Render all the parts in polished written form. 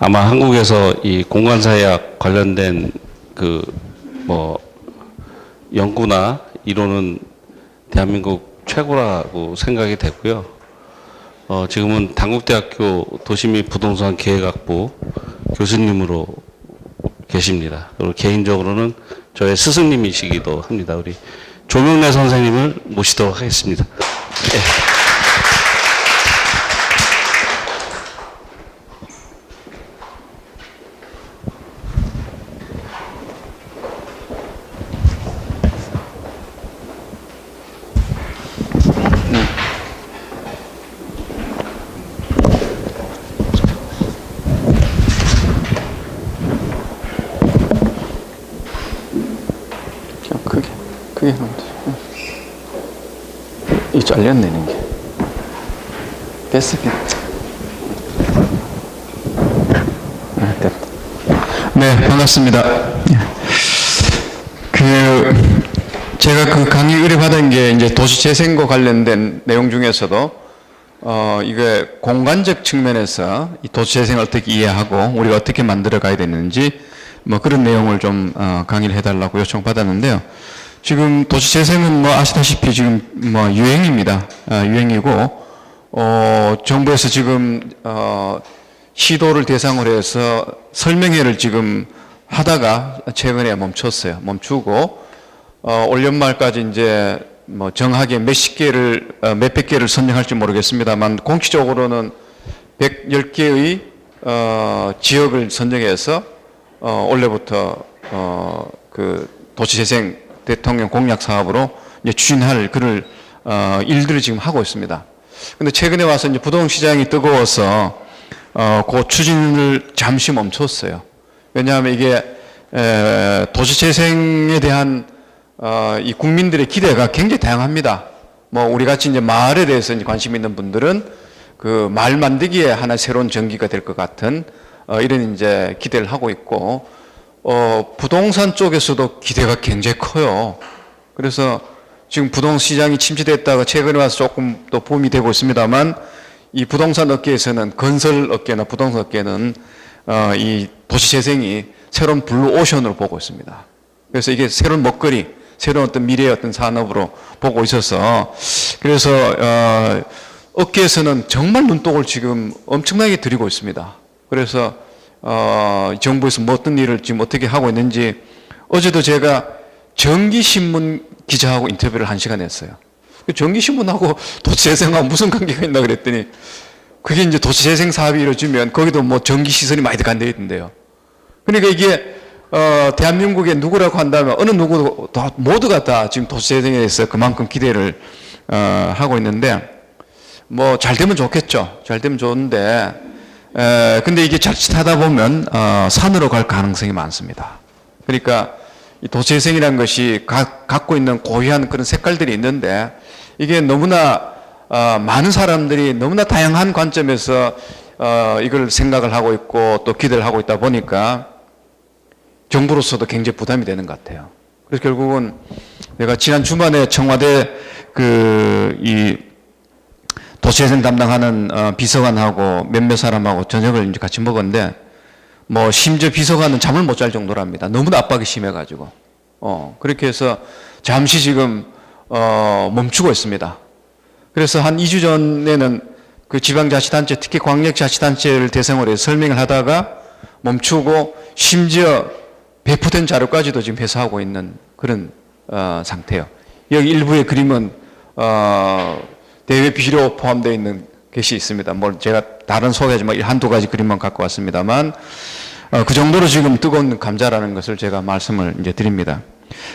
아마 한국에서 이 공간사회학 관련된 그 뭐 연구나 이론은 대한민국 최고라고 생각이 되고요. 지금은 단국대학교 도시및 부동산 계획학부 교수님으로 계십니다. 그리고 개인적으로는 저의 스승님이시기도 합니다. 우리 조명래 선생님을 모시도록 하겠습니다. 네. 크게 하면 돼. 이 잘렸네, 이게. 됐어, 됐다. 네, 반갑습니다. 제가 그 강의 의뢰받은 게 이제 도시재생과 관련된 내용 중에서도, 이게 공간적 측면에서 이 도시재생을 어떻게 이해하고 우리가 어떻게 만들어 가야 되는지 뭐 그런 내용을 좀 강의를 해달라고 요청받았는데요. 지금 도시재생은 뭐 아시다시피 지금 뭐 유행입니다. 유행이고, 정부에서 지금, 시도를 대상으로 해서 설명회를 지금 하다가 최근에 멈췄어요. 멈추고, 올 연말까지 이제 뭐 정확하게 몇십 개를, 몇백 개를 선정할지 모르겠습니다만, 공식적으로는 110개의, 지역을 선정해서, 올해부터, 그 도시재생 대통령 공약 사업으로 이제 추진할 그럴 일들을 지금 하고 있습니다. 근데 최근에 와서 이제 부동시장이 뜨거워서 그 추진을 잠시 멈췄어요. 왜냐하면 이게 도시재생에 대한 이 국민들의 기대가 굉장히 다양합니다. 뭐 우리 같이 이제 마을에 대해서 이제 관심 있는 분들은 그 마을 만들기에 하나 새로운 전기가 될 것 같은 이런 이제 기대를 하고 있고, 부동산 쪽에서도 기대가 굉장히 커요. 그래서 지금 부동산 시장이 침체됐다가 최근에 와서 조금 또 붐이 되고 있습니다만, 이 부동산 업계에서는, 건설 업계나 부동산 업계는 이 도시재생이 새로운 블루 오션으로 보고 있습니다. 그래서 이게 새로운 먹거리, 새로운 어떤 미래의 어떤 산업으로 보고 있어서, 그래서 업계에서는 정말 눈독을 지금 엄청나게 들이고 있습니다. 그래서 정부에서 뭐 어떤 일을 지금 어떻게 하고 있는지, 어제도 제가 전기신문 기자하고 인터뷰를 1시간 했어요. 전기신문하고 도시재생하고 무슨 관계가 있나 그랬더니, 그게 이제 도시재생 사업이 이루어지면 거기도 뭐 전기시설이 많이 들어간다 했던데요. 그러니까 이게, 대한민국에 누구라고 한다면 어느 누구도 모두가 다 지금 도시재생에 대해서 그만큼 기대를, 하고 있는데, 뭐 잘 되면 좋겠죠. 잘 되면 좋은데, 근데 이게 자칫하다 보면 산으로 갈 가능성이 많습니다. 그러니까 이 도시재생이라는 것이 갖고 있는 고유한 그런 색깔들이 있는데, 이게 너무나 많은 사람들이 너무나 다양한 관점에서 이걸 생각을 하고 있고 또 기대를 하고 있다 보니까 정부로서도 굉장히 부담이 되는 것 같아요. 그래서 결국은 내가 지난 주말에 청와대 이 도시재생 담당하는 비서관하고 몇몇 사람하고 저녁을 이제 같이 먹었는데, 뭐 심지어 비서관은 잠을 못 잘 정도랍니다. 너무나 압박이 심해가지고. 그렇게 해서 잠시 지금 멈추고 있습니다. 그래서 한 2주 전에는 그 지방자치단체, 특히 광역자치단체를 대상으로 해서 설명을 하다가 멈추고, 심지어 배포된 자료까지도 지금 회수하고 있는 그런 상태예요. 여기 일부의 그림은 대외 비료 포함되어 있는 것이 있습니다. 뭐 제가 다른 소개하지 뭐 한두 가지 그림만 갖고 왔습니다만, 그 정도로 지금 뜨거운 감자라는 것을 제가 말씀을 이제 드립니다.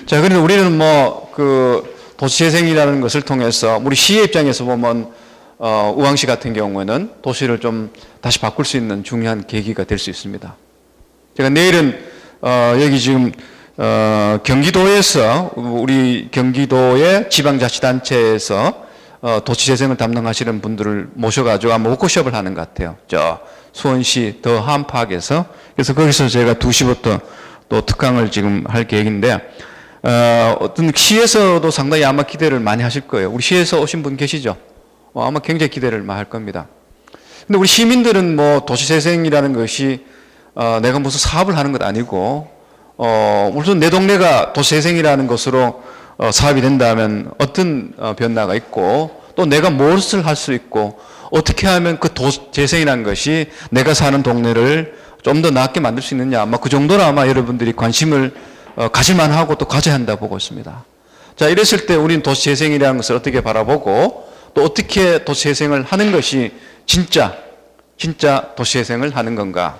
자, 그런데 우리는 뭐 그 도시재생이라는 것을 통해서 우리 시의 입장에서 보면 우왕시 같은 경우에는 도시를 좀 다시 바꿀 수 있는 중요한 계기가 될 수 있습니다. 제가 내일은 여기 지금 경기도에서, 우리 경기도의 지방자치단체에서 도시재생을 담당하시는 분들을 모셔가지고 아마 워크숍을 하는 것 같아요. 저 수원시 더 한파악에서. 그래서 거기서 제가 2시부터 또 특강을 지금 할 계획인데, 어떤 시에서도 상당히 아마 기대를 많이 하실 거예요. 우리 시에서 오신 분 계시죠? 아마 굉장히 기대를 많이 할 겁니다. 근데 우리 시민들은 뭐 도시재생이라는 것이 내가 무슨 사업을 하는 것 아니고 우선 내 동네가 도시재생이라는 것으로 사업이 된다면 어떤 변화가 있고 또 내가 무엇을 할 수 있고 어떻게 하면 그 도시재생이라는 것이 내가 사는 동네를 좀 더 낫게 만들 수 있느냐 아마 그 정도는 아마 여러분들이 관심을 가질만 하고 또 가져야 한다고 보고 있습니다. 자, 이랬을 때 우리는 도시재생이라는 것을 어떻게 바라보고 또 어떻게 도시재생을 하는 것이 진짜 도시재생을 하는 건가.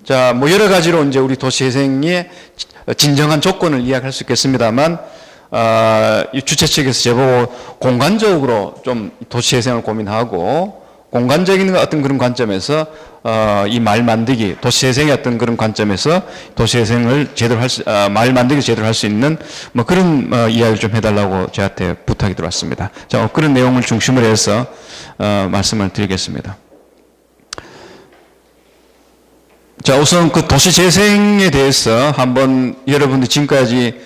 자, 뭐 여러 가지로 이제 우리 도시재생의 진정한 조건을 이야기할 수 있겠습니다만, 이 주최 측에서 제보고 공간적으로 좀 도시재생을 고민하고 공간적인 어떤 그런 관점에서 이 말 만들기, 도시재생의 어떤 그런 관점에서 도시재생을 제대로 말 만들기 제대로 할 수 있는 뭐 그런 이야기를 좀 해달라고 저한테 부탁이 들어왔습니다. 자, 그런 내용을 중심으로 해서 말씀을 드리겠습니다. 자, 우선 그 도시재생에 대해서 한번 여러분들 지금까지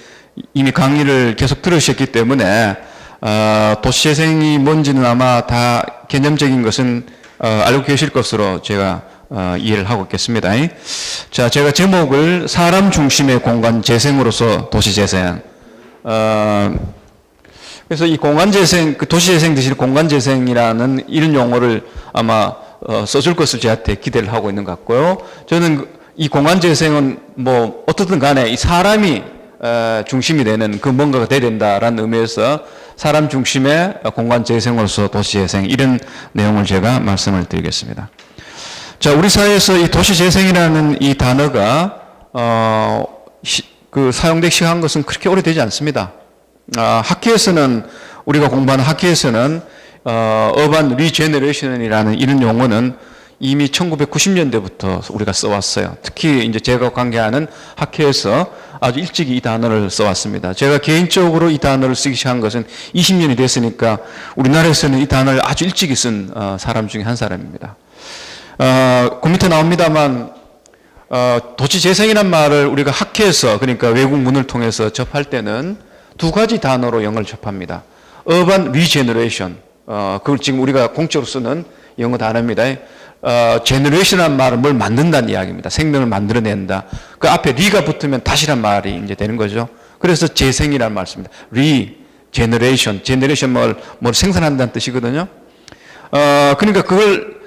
이미 강의를 계속 들으셨기 때문에 도시재생이 뭔지는 아마 다 개념적인 것은 알고 계실 것으로 제가 이해를 하고 있겠습니다. 자, 제가 제목을 사람 중심의 공간 재생으로서 도시재생. 그래서 이 공간재생, 그 도시재생 대신 공간재생이라는 이런 용어를 아마 써줄 것을 저한테 기대를 하고 있는 것 같고요. 저는 이 공간재생은 뭐 어떻든 간에 이 사람이 중심이 되는 그 뭔가가 돼야 된다라는 의미에서 사람 중심의 공간재생으로서 도시재생 이런 내용을 제가 말씀을 드리겠습니다. 자, 우리 사회에서 이 도시재생이라는 이 단어가 그 사용되기 시작한 것은 그렇게 오래되지 않습니다. 학교에서는 우리가 공부하는 학교에서는 어반 리제너레이션이라는 이런 용어는 이미 1990년대부터 우리가 써왔어요. 특히 이제 제가 관계하는 학회에서 아주 일찍 이 단어를 써왔습니다. 제가 개인적으로 이 단어를 쓰기 시작한 것은 20년이 됐으니까 우리나라에서는 이 단어를 아주 일찍이 쓴 사람 중에 한 사람입니다. 그 밑에 나옵니다만 도시재생이란 말을 우리가 학회에서 그러니까 외국 문을 통해서 접할 때는 두 가지 단어로 영어를 접합니다. Urban Regeneration, 그걸 지금 우리가 공적으로 쓰는 영어 단어입니다. 제너레이션이라는 말은 뭘 만든다는 이야기입니다. 생명을 만들어낸다. 그 앞에 리가 붙으면 다시란 말이 이제 되는 거죠. 그래서 재생이라는 말 씁니다. 리제너레이션, 제너레이션 뭘 생산한다는 뜻이거든요. 그러니까 그걸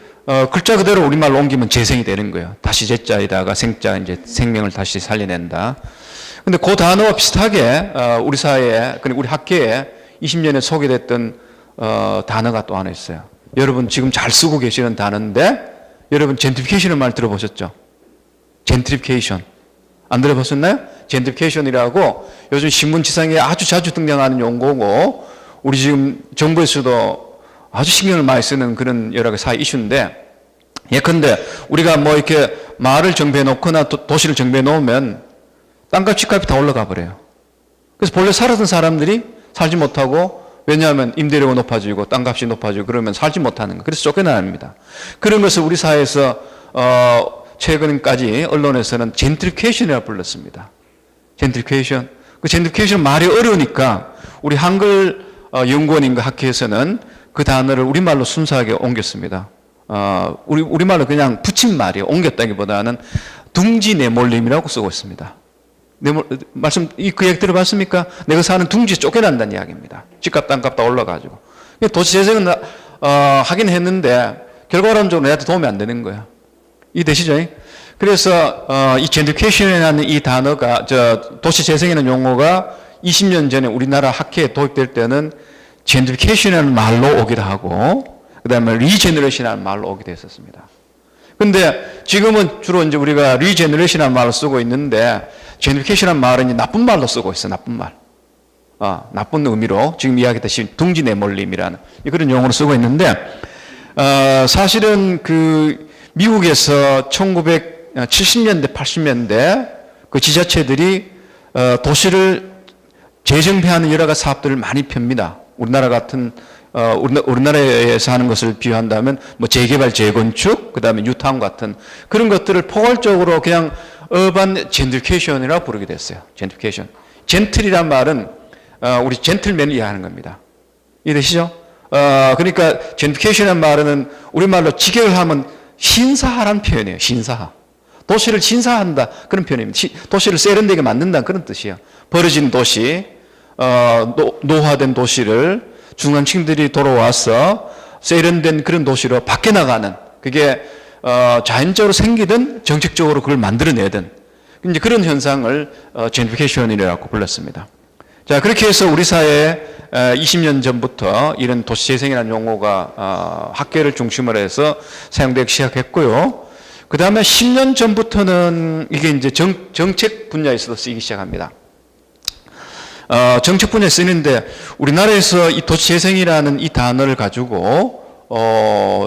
글자 그대로 우리말로 옮기면 재생이 되는 거예요. 다시 제자에다가 생자, 이제 생명을 다시 살려낸다. 근데 그 단어와 비슷하게 우리 사회에, 그리고 우리 학계에 20년에 소개됐던 단어가 또 하나 있어요. 여러분 지금 잘 쓰고 계시는 단어인데 여러분 젠트리피케이션의 말 들어보셨죠? 젠트리피케이션 안 들어보셨나요? 젠트리피케이션이라고 요즘 신문지상에 아주 자주 등장하는 용어고 우리 지금 정부에서도 아주 신경을 많이 쓰는 그런 여러 가지 사회 이슈인데, 예컨대 우리가 뭐 이렇게 마을을 정비해 놓거나 도시를 정비해 놓으면 땅값 집값이 다 올라가 버려요. 그래서 본래 살았던 사람들이 살지 못하고, 왜냐하면 임대료가 높아지고 땅값이 높아지고 그러면 살지 못하는 거. 그래서 쫓겨나갑니다. 그런 것을 우리 사회에서 최근까지 언론에서는 젠트리피케이션이라고 불렀습니다. 젠트리피케이션. 그 젠트리피케이션 말이 어려우니까 우리 한글 연구원인가 학회에서는 그 단어를 우리말로 순수하게 옮겼습니다. 우리말로 그냥 붙인 말이에요. 옮겼다기보다는 둥지 내몰림이라고 쓰고 있습니다. 그 얘기 들어봤습니까? 내가 사는 둥지에 쫓겨난다는 이야기입니다. 집값, 땅값 다 올라가지고. 도시재생은 하긴 했는데 결과론적으로 내한테 도움이 안 되는 거야. 이해되시죠? 그래서 이 젠트리피케이션이라는 이 단어가, 도시재생이라는 용어가 20년 전에 우리나라 학회에 도입될 때는 젠트리피케이션이라는 말로 오기도 하고, 그 다음에 리제너레이션이라는 말로 오기도 했었습니다. 근데 지금은 주로 이제 우리가 리제너레이션이라는 말을 쓰고 있는데, 제너리피케이션이라는 말은 나쁜 말로 쓰고 있어요. 나쁜 말. 나쁜 의미로 지금 이야기했듯이 둥지 내몰림이라는 그런 용어로 쓰고 있는데, 사실은 그 미국에서 1970년대, 80년대 그 지자체들이 도시를 재정비하는 여러 가지 사업들을 많이 펴니다. 우리나라 같은 우리나라에서 하는 것을 비유한다면 뭐 재개발, 재건축, 그 다음에 뉴타운 같은 그런 것들을 포괄적으로 그냥 어반 젠트리피케이션이라고 부르게 됐어요. 젠트리피케이션. 젠틀이란 말은 우리 젠틀맨을 이해하는 겁니다. 이해되시죠? 그러니까 젠트리피케이션이라는 말은 우리말로 직역을 하면 신사하라는 표현이에요. 신사하. 도시를 신사한다 그런 표현입니다. 도시를 세련되게 만든다 그런 뜻이에요. 버려진 도시, 노화된 도시를 중산층들이 돌아와서 세련된 그런 도시로 바뀌어나가는, 그게 자연적으로 생기든 정책적으로 그걸 만들어내든 이제 그런 현상을 젠트리피케이션이라고 불렀습니다. 자, 그렇게 해서 우리 사회에 20년 전부터 이런 도시재생이라는 용어가 학계를 중심으로 해서 사용되기 시작했고요. 그 다음에 10년 전부터는 이게 이제 정책 분야에서도 쓰이기 시작합니다. 정책 분야에 쓰이는데 우리나라에서 이 도시재생이라는 이 단어를 가지고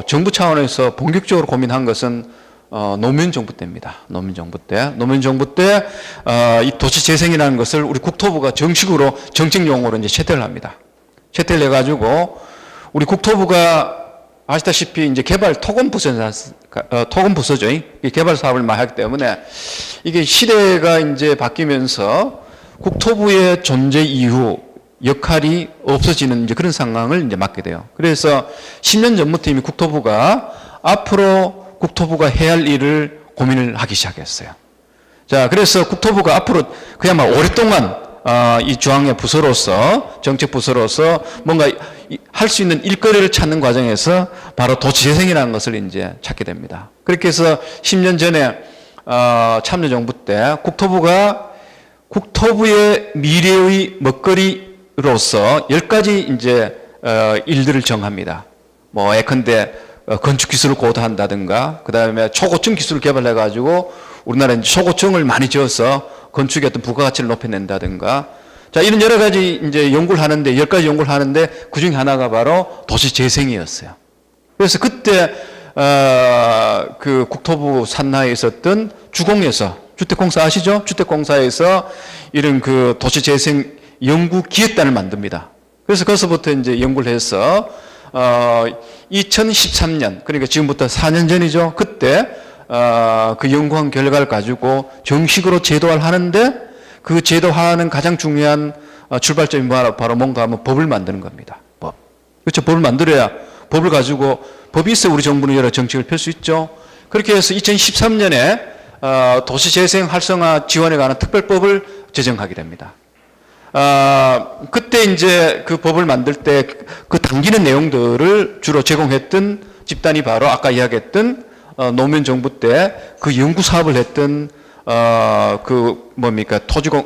정부 차원에서 본격적으로 고민한 것은 노무현 정부 때입니다. 노무현 정부 때 이 도시재생이라는 것을 우리 국토부가 정식으로 정책 용어로 이제 채택을 합니다. 채택을 해가지고 우리 국토부가 아시다시피 이제 개발 토건 부서죠. 개발 사업을 많이 하기 때문에 이게 시대가 이제 바뀌면서 국토부의 존재 이후 역할이 없어지는 이제 그런 상황을 이제 맞게 돼요. 그래서 10년 전부터 이미 국토부가 앞으로 국토부가 해야 할 일을 고민을 하기 시작했어요. 자, 그래서 국토부가 앞으로 그야말로 오랫동안 이 중앙의 부서로서, 정책 부서로서 뭔가 할 수 있는 일거리를 찾는 과정에서 바로 도시재생이라는 것을 이제 찾게 됩니다. 그렇게 해서 10년 전에 참여정부 때 국토부가 국토부의 미래의 먹거리로서 10가지 이제 일들을 정합니다. 뭐 예컨대 건축 기술을 고도한다든가, 그 다음에 초고층 기술을 개발해 가지고 우리나라는 초고층을 많이 지어서 건축의 어떤 부가가치를 높여낸다든가, 자, 이런 여러 가지 이제 연구를 하는데, 10가지 연구를 하는데 그 중에 하나가 바로 도시재생이었어요. 그래서 그때 그 국토부 산하에 있었던 주공에서, 주택공사 아시죠? 주택공사에서 이런 그 도시재생 연구기획단을 만듭니다. 그래서 거기서부터 이제 연구를 해서 2013년, 그러니까 지금부터 4년 전이죠. 그때 그 연구한 결과를 가지고 정식으로 제도화를 하는데, 그 제도화하는 가장 중요한 출발점이 바로 뭔가 하면 법을 만드는 겁니다. 법. 그렇죠. 법을 만들어야, 법을 가지고, 법이 있어야 우리 정부는 여러 정책을 펼 수 있죠. 그렇게 해서 2013년에 도시재생 활성화 지원에 관한 특별법을 제정하게 됩니다. 그때 이제 그 법을 만들 때 그 당기는 내용들을 주로 제공했던 집단이 바로 아까 이야기했던 노무현 정부 때 그 연구 사업을 했던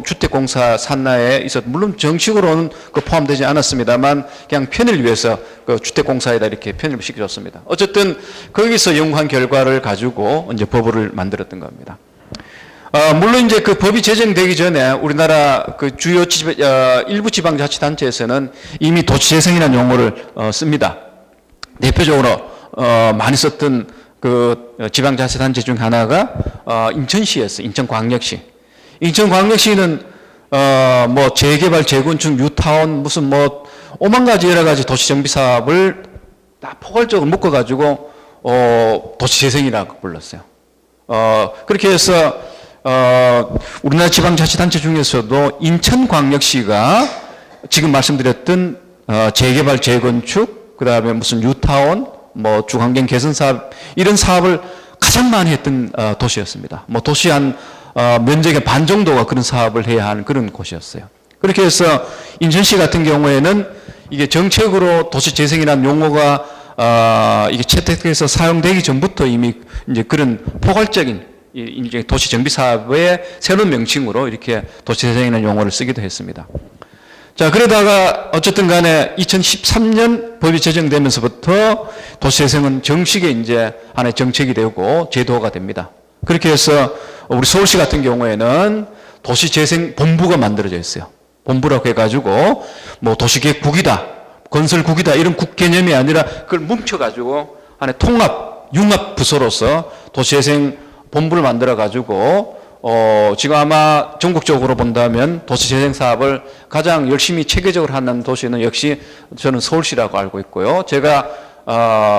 주택공사 산하에 있었, 물론 정식으로는 그 포함되지 않았습니다만 그냥 편의를 위해서 그 주택공사에다 이렇게 편의를 시켜줬습니다. 어쨌든 거기서 연구한 결과를 가지고 이제 법을 만들었던 겁니다. 물론 이제 그 법이 제정되기 전에 우리나라 그 주요 일부 지방자치단체에서는 이미 도시재생이라는 용어를 씁니다. 대표적으로 많이 썼던 그 지방자치단체 중 하나가 인천시였어요. 인천광역시. 인천광역시는 뭐 재개발, 재건축, 뉴타운, 무슨 뭐 오만 가지 여러 가지 도시정비 사업을 다 포괄적으로 묶어가지고 도시재생이라고 불렀어요. 그렇게 해서 우리나라 지방자치단체 중에서도 인천광역시가 지금 말씀드렸던 재개발, 재건축, 그 다음에 무슨 뉴타운, 뭐 주환경 개선 사업, 이런 사업을 가장 많이 했던 도시였습니다. 뭐 도시 한 면적의 반 정도가 그런 사업을 해야 하는 그런 곳이었어요. 그렇게 해서 인천시 같은 경우에는 이게 정책으로 도시재생이라는 용어가 이게 채택돼서 사용되기 전부터 이미 이제 그런 포괄적인 이제 도시 정비 사업의 새로운 명칭으로 이렇게 도시재생이라는 용어를 쓰기도 했습니다. 자, 그러다가 어쨌든 간에 2013년 법이 제정되면서부터 도시재생은 정식에 이제 하나의 정책이 되고 제도화가 됩니다. 그렇게 해서 우리 서울시 같은 경우에는 도시재생 본부가 만들어져 있어요. 본부라고 해가지고 뭐 도시계획국이다, 건설국이다, 이런 국 개념이 아니라 그걸 뭉쳐가지고 하나의 융합 부서로서 도시재생 본부를 만들어가지고 지금 아마 전국적으로 본다면 도시재생 사업을 가장 열심히 체계적으로 하는 도시는 역시 저는 서울시라고 알고 있고요. 제가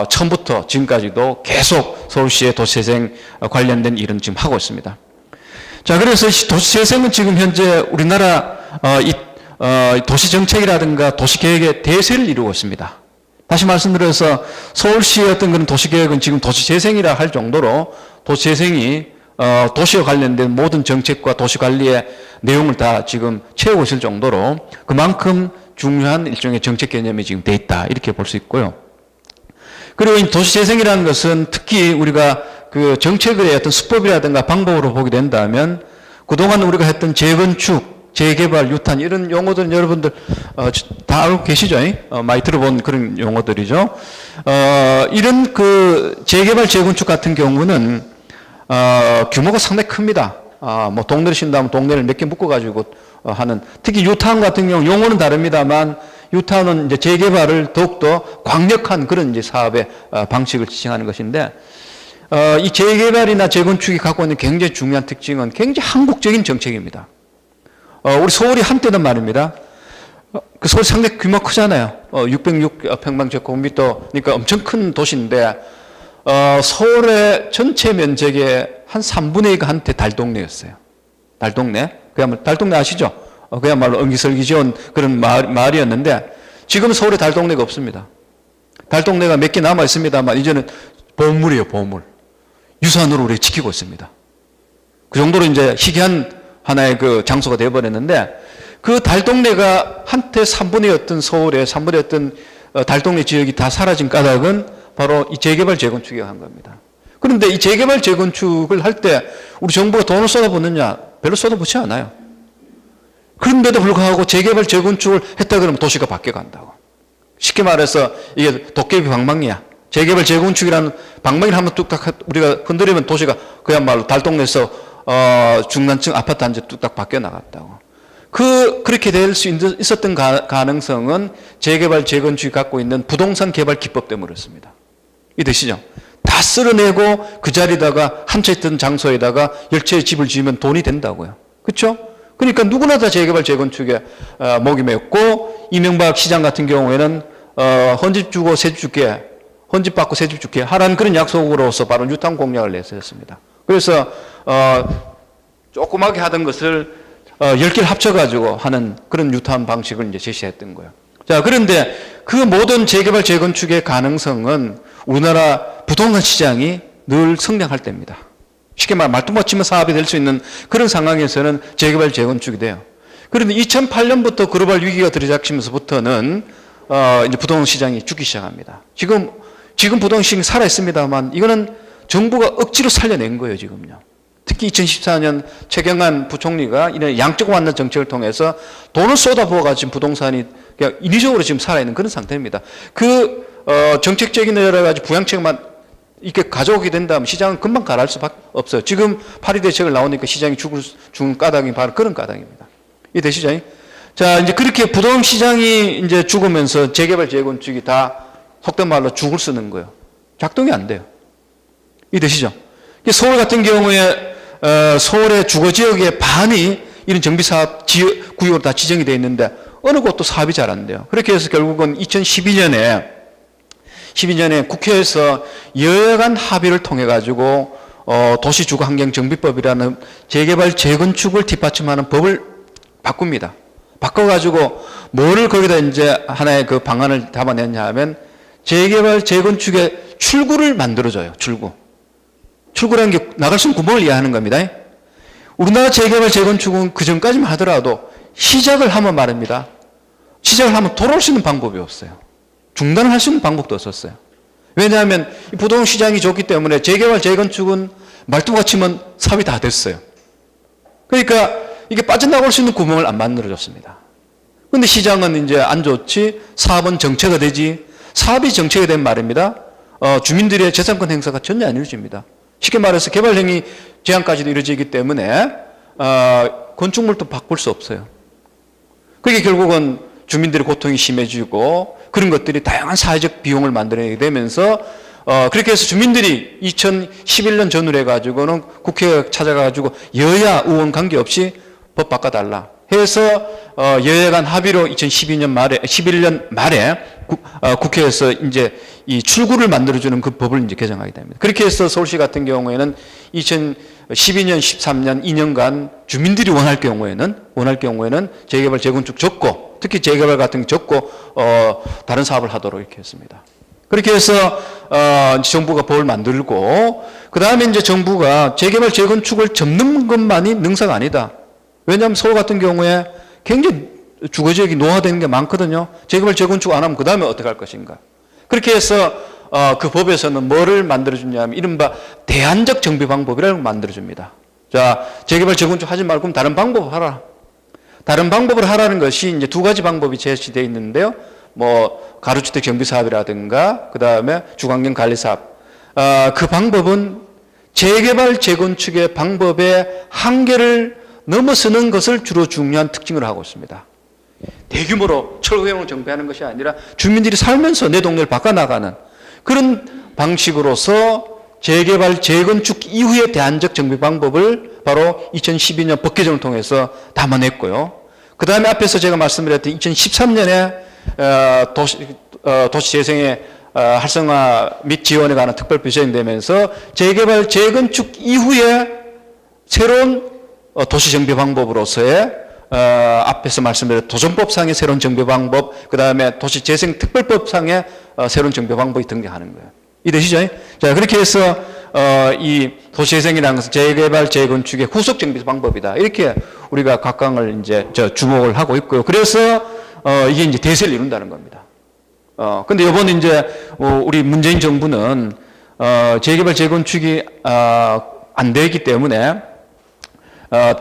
처음부터 지금까지도 계속 서울시의 도시재생 관련된 일은 지금 하고 있습니다. 자, 그래서 도시재생은 지금 현재 우리나라 도시정책이라든가 도시계획의 대세를 이루고 있습니다. 다시 말씀드려서 서울시의 어떤 그런 도시계획은 지금 도시재생이라 할 정도로 도시재생이 도시와 관련된 모든 정책과 도시 관리의 내용을 다 지금 채우고 있을 정도로 그만큼 중요한 일종의 정책 개념이 지금 돼 있다. 이렇게 볼 수 있고요. 그리고 이 도시재생이라는 것은 특히 우리가 그 정책의 어떤 수법이라든가 방법으로 보게 된다면 그동안 우리가 했던 재건축, 재개발, 유탄 이런 용어들은 여러분들 다 알고 계시죠? 많이 들어본 그런 용어들이죠. 이런 그 재개발, 재건축 같은 경우는 규모가 상당히 큽니다. 뭐 동네를 신다면 동네를 몇 개 묶어가지고 하는, 특히 유탄 같은 경우 용어는 다릅니다만 유탄은 이제 재개발을 더욱더 강력한 그런 이제 사업의 방식을 지칭하는 것인데, 이 재개발이나 재건축이 갖고 있는 굉장히 중요한 특징은 굉장히 한국적인 정책입니다. 우리 서울이 한때는 말입니다. 그 서울 상당히 규모 크잖아요. 606평방제곱미터, 그러니까 엄청 큰 도시인데, 서울의 전체 면적의 한 3분의 2가 한때 달동네였어요. 달동네. 그야말로, 달동네 아시죠? 그야말로 엉기설기지온 그런 마을이었는데, 지금 서울에 달동네가 없습니다. 달동네가 몇 개 남아 있습니다만, 이제는 보물이에요, 보물. 유산으로 우리 지키고 있습니다. 그 정도로 이제 희귀한 하나의 그 장소가 되어버렸는데, 그 달동네가 한때 3분의 서울의 3분의 달동네 지역이 다 사라진 까닭은 바로 이 재개발, 재건축이 한 겁니다. 그런데 이 재개발, 재건축을 할 때 우리 정부가 돈을 쏟아붓느냐? 별로 쏟아붓지 않아요. 그런데도 불구하고 재개발, 재건축을 했다 그러면 도시가 바뀌어간다고. 쉽게 말해서 이게 도깨비 방망이야. 재개발, 재건축이라는 방망이를 한번 뚝딱 우리가 흔들리면 도시가 그야말로 달동네에서 중산층 아파트 단지 뚝딱 바뀌어 나갔다고. 그렇게 될 수 있었던 가능성은 재개발, 재건축이 갖고 있는 부동산 개발 기법 때문이었습니다. 이해되시죠? 다 쓸어내고 그 자리에다가 한 채 있던 장소에다가 10채의 집을 지으면 돈이 된다고요. 그렇죠? 그러니까 누구나 다 재개발, 재건축에 목이 맺고, 이명박 시장 같은 경우에는 헌집 주고 새집 줄게, 헌집 받고 새집 줄게 하라는 그런 약속으로서 바로 유탄 공약을 내세웠습니다. 그래서 조그맣게 하던 것을 10개를 합쳐가지고 하는 그런 유탄 방식을 이제 제시했던 거예요. 자, 그런데 그 모든 재개발, 재건축의 가능성은 우리나라 부동산 시장이 늘 성장할 때입니다. 쉽게 말하면 말똥받치면 사업이 될 수 있는 그런 상황에서는 재개발, 재건축이 돼요. 그런데 2008년부터 글로벌 위기가 들이닥치면서부터는 이제 부동산 시장이 죽기 시작합니다. 지금 부동산 시장이 살아있습니다만 이거는 정부가 억지로 살려낸 거예요, 지금요. 특히 2014년 최경환 부총리가 이런 양적 완화 정책을 통해서 돈을 쏟아부어가지고 지금 부동산이 그냥 인위적으로 지금 살아있는 그런 상태입니다. 정책적인 여러 가지 부양책만 이렇게 가져오게 된다면 시장은 금방 가라앉을 수밖에 없어요. 지금 파리 대책을 나오니까 시장이 죽은 까닭이 바로 그런 까닭입니다. 이해되시죠? 자, 이제 그렇게 부동산 시장이 이제 죽으면서 재개발, 재건축이 다 속된 말로 죽을 쓰는 거예요. 작동이 안 돼요. 이해되시죠? 서울 같은 경우에 서울의 주거지역의 반이 이런 정비사업 구역으로 다 지정이 되어 있는데 어느 곳도 사업이 잘 안 돼요. 그렇게 해서 결국은 2012년에 국회에서 여야간 합의를 통해 가지고 도시주거환경정비법이라는 재개발, 재건축을 뒷받침하는 법을 바꿉니다. 바꿔가지고 뭐를 거기다 이제 하나의 그 방안을 담아냈냐 하면 재개발, 재건축의 출구를 만들어줘요. 출구라는 게 나갈 수 있는 구멍을 이해하는 겁니다. 우리나라 재개발, 재건축은 그 전까지만 하더라도 시작을 하면 말입니다. 시작을 하면 돌아올 수 있는 방법이 없어요. 중단을 할 수 있는 방법도 없었어요. 왜냐하면 부동산 시장이 좋기 때문에 재개발, 재건축은 말뚝같이 치면 사업이 다 됐어요. 그러니까 이게 빠져나갈 수 있는 구멍을 안 만들어줬습니다. 그런데 시장은 이제 안 좋지, 사업은 정체가 되지, 사업이 정체가 된 말입니다. 주민들의 재산권 행사가 전혀 안 이루어집니다. 쉽게 말해서 개발행위 제한까지도 이루어지기 때문에 건축물도 바꿀 수 없어요. 그게 결국은 주민들의 고통이 심해지고 그런 것들이 다양한 사회적 비용을 만들어내게 되면서 그렇게 해서 주민들이 2011년 전후로 해가지고는 국회에 찾아가지고 여야 의원 관계없이 법 바꿔달라 해서 여야 간 합의로 2011년 말에 국회에서 이제 이 출구를 만들어주는 그 법을 이제 개정하게 됩니다. 그렇게 해서 서울시 같은 경우에는 2012년, 13년 2년간 주민들이 원할 경우에는 재개발, 재건축 적고 특히 재개발 같은 게 적고 다른 사업을 하도록 이렇게 했습니다. 그렇게 해서 정부가 법을 만들고 그 다음에 이제 정부가 재개발 재건축을 접는 것만이 능사가 아니다. 왜냐하면 서울 같은 경우에 굉장히 주거지역이 노화되는 게 많거든요. 재개발 재건축 안 하면 그 다음에 어떻게 할 것인가. 그렇게 해서 그 법에서는 뭐를 만들어주냐면 이른바 대안적 정비 방법이라는 걸 만들어줍니다. 자, 재개발 재건축 하지 말고 다른 방법을 하라. 다른 방법을 하라는 것이 이제 두 가지 방법이 제시되어 있는데요. 뭐 가로주택 정비 사업이라든가 그 다음에 주관경 관리 사업. 그 방법은 재개발 재건축의 방법의 한계를 넘어서는 것을 주로 중요한 특징을 하고 있습니다. 대규모로 철거형을 정비하는 것이 아니라 주민들이 살면서 내 동네를 바꿔나가는 그런 방식으로서 재개발 재건축 이후의 대안적 정비 방법을 바로 2012년 법 개정을 통해서 담아냈고요. 그 다음에 앞에서 제가 말씀드렸던 2013년에 도시재생의 활성화 및 지원에 관한 특별법이 제정되면서 재개발 재건축 이후에 새로운 도시정비 방법으로서의 앞에서 말씀드린 도정법상의 새로운 정비 방법, 그 다음에 도시재생특별법상의 새로운 정비 방법이 등장하는 거예요. 이해되시죠? 자, 그렇게 해서 이 도시재생이라는 것은 재개발 재건축의 후속 정비 방법이다. 이렇게 우리가 각광을 이제 주목을 하고 있고요. 그래서 이게 이제 대세를 이룬다는 겁니다. 근데 이번에 이제 우리 문재인 정부는 재개발 재건축이 안 되기 때문에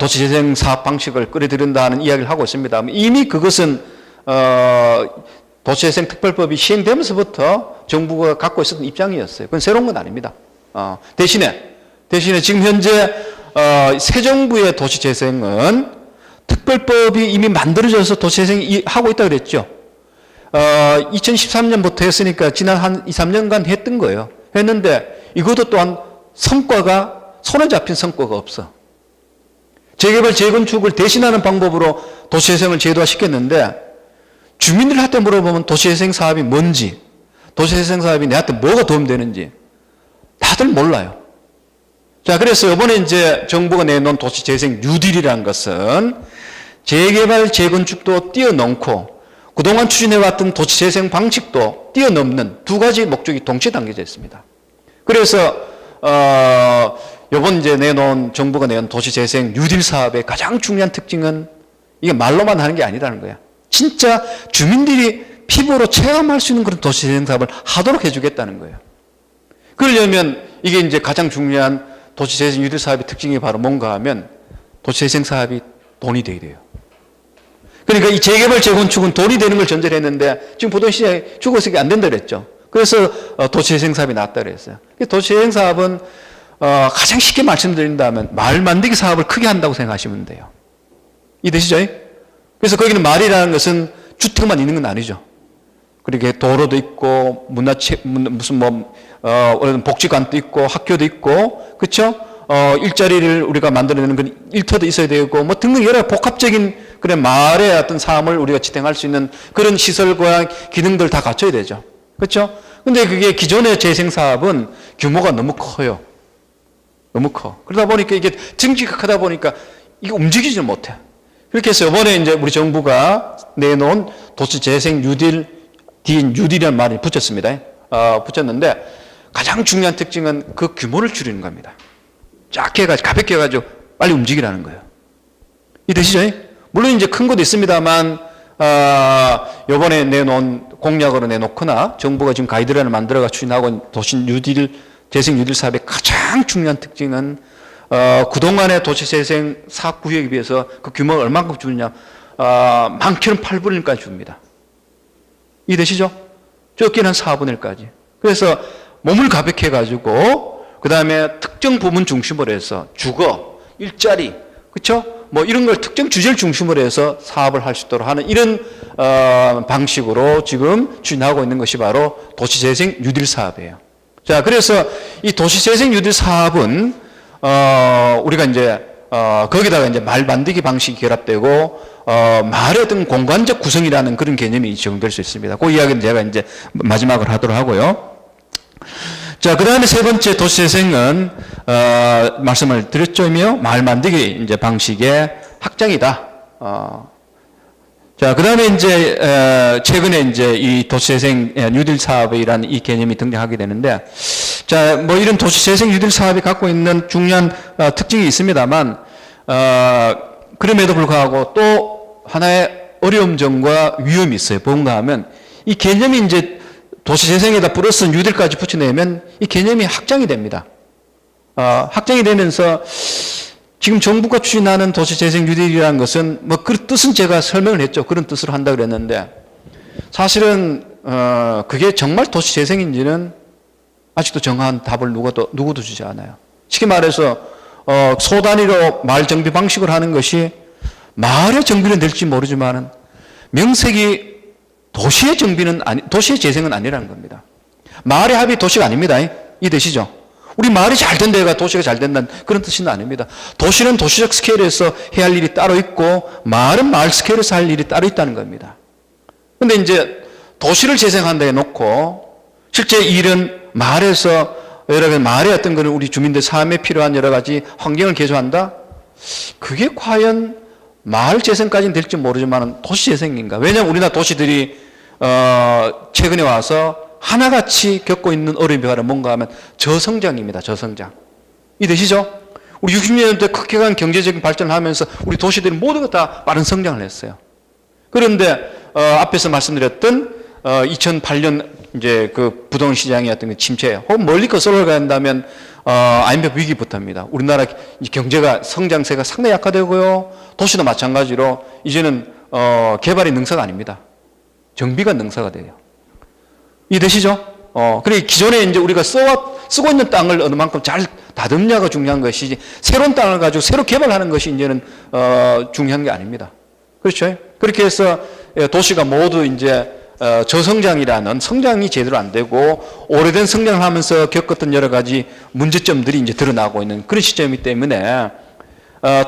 도시재생 사업 방식을 끌어들인다는 이야기를 하고 있습니다. 이미 그것은 도시재생 특별법이 시행되면서부터 정부가 갖고 있었던 입장이었어요. 그건 새로운 건 아닙니다. 대신에 지금 현재 새 정부의 도시재생은 특별법이 이미 만들어져서 도시재생이 하고 있다고 그랬죠. 2013년부터 했으니까 지난 한 2, 3년간 했던 거예요. 했는데 이것도 또한 성과가 손에 잡힌 성과가 없어. 재개발 재건축을 대신하는 방법으로 도시재생을 제도화시켰는데 주민들한테 물어보면 도시재생 사업이 뭔지, 도시재생 사업이 내한테 뭐가 도움되는지 다들 몰라요. 자, 그래서 이번에 이제 정부가 내놓은 도시재생 뉴딜이라는 것은 재개발 재건축도 뛰어넘고 그동안 추진해왔던 도시재생 방식도 뛰어넘는 두 가지 목적이 동시에 담겨져 있습니다. 그래서 이번 이제 정부가 내놓은 도시재생 뉴딜 사업의 가장 중요한 특징은 이게 말로만 하는 게 아니라는 거야. 진짜 주민들이 피부로 체험할 수 있는 그런 도시재생 사업을 하도록 해주겠다는 거예요. 그러려면 이게 이제 가장 중요한 도시재생 뉴딜 사업의 특징이 바로 뭔가 하면 도시재생 사업이 돈이 돼야 돼요. 그러니까 이 재개발 재건축은 돈이 되는 걸 전제를 했는데 지금 부동시장이 죽어서 이게 안 된다 그랬죠. 그래서 도시재생 사업이 나왔다 그랬어요. 도시재생 사업은 가장 쉽게 말씀드린다면 말 만들기 사업을 크게 한다고 생각하시면 돼요. 이해되시죠? 그래서 거기는 말이라는 것은 주택만 있는 건 아니죠. 그렇게 도로도 있고 무슨 복지관도 있고 학교도 있고 그렇죠? 일자리를 우리가 만들어내는 그 일터도 있어야 되고 뭐 등등 여러 복합적인 그런 마을의 어떤 삶을 우리가 지탱할 수 있는 그런 시설과 기능들 다 갖춰야 되죠. 그렇죠? 근데 그게 기존의 재생 사업은 규모가 너무 커요. 너무 커. 그러다 보니까 이게 증기가 크다 보니까 이게 움직이지 못해. 그렇게 해서 이번에 이제 우리 정부가 내놓은 도시재생 뉴딜이라는 말이 붙였습니다. 붙였는데 가장 중요한 특징은 그 규모를 줄이는 겁니다. 작게 해가지고 가볍게 해가지고 빨리 움직이라는 거예요. 이해되시죠? 물론 이제 큰 것도 있습니다만 이번에 내놓은 공약으로 내놓거나 정부가 지금 가이드라인을 만들어가 추진하고 있는 도시 뉴딜 재생 뉴딜 사업의 가장 중요한 특징은 그동안의 도시재생 사업 구역에 비해서 그 규모가 얼마큼 줄느냐 많게는 8분의 1까지 줍니다. 이해되시죠? 적게는 한 4분의 1까지. 그래서 몸을 가볍게 해가지고 그 다음에 특정 부문 중심으로 해서 주거, 일자리, 그렇죠? 뭐 이런 걸 특정 주제를 중심으로 해서 사업을 할 수 있도록 하는 이런 방식으로 지금 추진하고 있는 것이 바로 도시재생 뉴딜 사업이에요. 자, 그래서 이 도시재생 뉴딜 사업은 우리가 이제 거기다가 이제 말 만들기 방식이 결합되고 말의 어떤 공간적 구성이라는 그런 개념이 적용될 수 있습니다. 그 이야기는 제가 이제 마지막으로 하도록 하고요. 자, 그 다음에 세 번째 도시재생은 말씀을 드렸죠며 말 만들기 이제 방식의 확장이다. 자, 그 다음에 이제, 최근에 이제 이 도시재생 뉴딜 사업이라는 이 개념이 등장하게 되는데, 자, 뭐 이런 도시재생 뉴딜 사업이 갖고 있는 중요한 특징이 있습니다만, 그럼에도 불구하고 또 하나의 어려움 점과 위험이 있어요. 뭔가 하면, 이 개념이 이제 도시재생에다 플러스 뉴딜까지 붙여내면 이 개념이 확장이 됩니다. 확장이 되면서 지금 정부가 추진하는 도시재생 뉴딜이라는 것은 뭐 그 뜻은 제가 설명을 했죠. 그런 뜻으로 한다 그랬는데 사실은 그게 정말 도시재생인지는 아직도 정확한 답을 누구도 주지 않아요. 쉽게 말해서 소단위로 마을 정비 방식을 하는 것이 마을의 정비는 될지 모르지만은 명색이 도시의 정비는 도시의 재생은 아니라는 겁니다. 마을의 합이 도시가 아닙니다. 이해되시죠? 우리 마을이 잘 된 데가 도시가 잘 된다는 그런 뜻은 아닙니다. 도시는 도시적 스케일에서 해야 할 일이 따로 있고 마을은 마을 스케일에서 할 일이 따로 있다는 겁니다. 그런데 이제 도시를 재생한다 해놓고 실제 일은 마을에서 여러 가지 마을의 어떤 거는 우리 주민들 삶에 필요한 여러 가지 환경을 개조한다? 그게 과연 마을 재생까지는 될지 모르지만 도시 재생인가? 왜냐하면 우리나라 도시들이 최근에 와서 하나같이 겪고 있는 어려움이 바로 뭔가 하면 저성장입니다. 저성장. 이해되시죠? 우리 60년대 극격한 경제적인 발전을 하면서 우리 도시들이 모두가 다 빠른 성장을 했어요. 그런데 앞에서 말씀드렸던 2008년 이제 그 부동산 시장의 어떤 그 침체, 혹은 멀리 거슬러 간다면 IMF 위기부터입니다. 우리나라 경제가 성장세가 상당히 약화되고요. 도시도 마찬가지로 이제는 개발이 능사가 아닙니다. 정비가 능사가 돼요. 이해되시죠? 그리고 기존에 이제 우리가 쓰고 있는 땅을 어느 만큼 잘 다듬냐가 중요한 것이지, 새로운 땅을 가지고 새로 개발하는 것이 이제는, 중요한 게 아닙니다. 그렇죠? 그렇게 해서 도시가 모두 이제, 저성장이라는 성장이 제대로 안 되고, 오래된 성장을 하면서 겪었던 여러 가지 문제점들이 이제 드러나고 있는 그런 시점이기 때문에,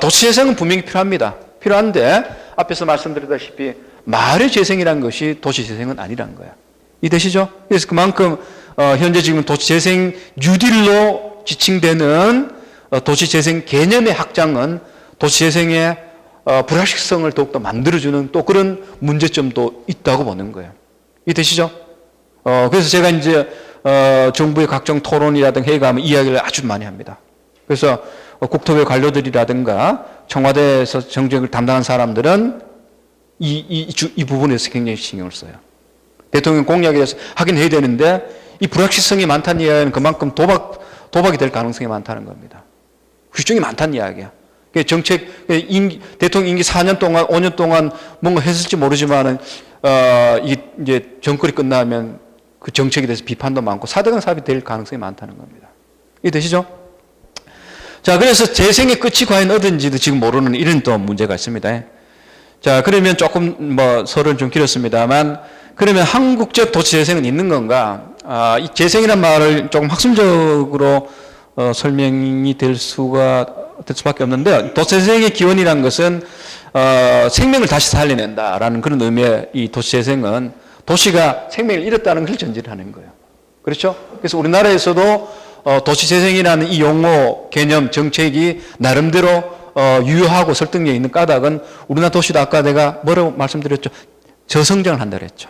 도시재생은 분명히 필요합니다. 필요한데, 앞에서 말씀드렸다시피, 마을의 재생이라는 것이 도시재생은 아니라는 거야. 이해되시죠? 그래서 그만큼 현재 지금 도시재생 뉴딜로 지칭되는 도시재생 개념의 확장은 도시재생의 불확실성을 더욱더 만들어주는 또 그런 문제점도 있다고 보는 거예요. 이해되시죠? 그래서 제가 이제 정부의 각종 토론이라든가 회의가 하면 이야기를 아주 많이 합니다. 그래서 국토부 관료들이라든가 청와대에서 정책을 담당한 사람들은 이 부분에서 굉장히 신경을 써요. 대통령 공약에 대해서 하긴 해야 되는데 이 불확실성이 많다는 이야기는 그만큼 도박이 될 가능성이 많다는 겁니다. 후유증이 많다는 이야기야. 정책, 대통령 임기 4년 동안, 5년 동안 뭔가 했을지 모르지만은, 이제 정권이 끝나면 그 정책에 대해서 비판도 많고 4대강 사업이 될 가능성이 많다는 겁니다. 이해되시죠? 자, 그래서 재생의 끝이 과연 어딘지도 지금 모르는 이런 또 문제가 있습니다. 자, 그러면 조금 뭐 서론 좀 길었습니다만, 그러면 한국적 도시재생은 있는 건가? 이 재생이란 말을 조금 학술적으로 설명이 될 수밖에 없는데, 도시재생의 기원이라는 것은 생명을 다시 살려낸다라는 그런 의미의 이 도시재생은 도시가 생명을 잃었다는 걸 전제를 하는 거예요. 그렇죠? 그래서 우리나라에서도 도시재생이라는 이 용어, 개념, 정책이 나름대로 유효하고 설득력 있는 까닭은 우리나라 도시도 아까 내가 뭐라고 말씀드렸죠? 저성장을 한다고 했죠.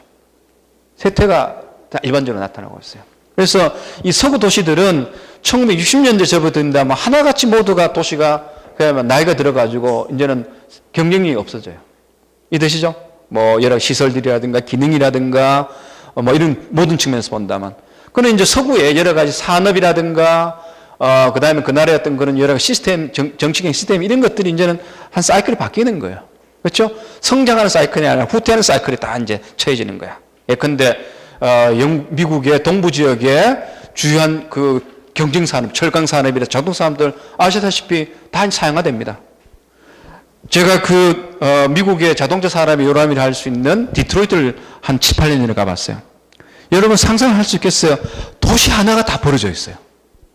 세태가 다 일반적으로 나타나고 있어요. 그래서 이 서구 도시들은 1960년대 저부터인데 뭐 하나같이 모두가 도시가 그야말로 나이가 들어가지고 이제는 경쟁력이 없어져요. 이해되시죠? 뭐 여러 시설들이라든가 기능이라든가 뭐 이런 모든 측면에서 본다면. 그런데 이제 서구에 여러 가지 산업이라든가 그 다음에 그 나라의 어떤 그런 여러 가지 시스템, 정치적인 시스템 이런 것들이 이제는 한 사이클이 바뀌는 거예요. 그렇죠? 성장하는 사이클이 아니라 후퇴하는 사이클이 다 이제 처해지는 거야. 예컨대 미국의 동부 지역에 주요한 그 경쟁 산업, 철강 산업이나 자동 산업들 아시다시피 다 사양화됩니다. 제가 미국의 자동차 산업의 요람이라 할 수 있는 디트로이트를 한 7, 8년 전에 가봤어요. 여러분 상상을 할 수 있겠어요? 도시 하나가 다 벌어져 있어요.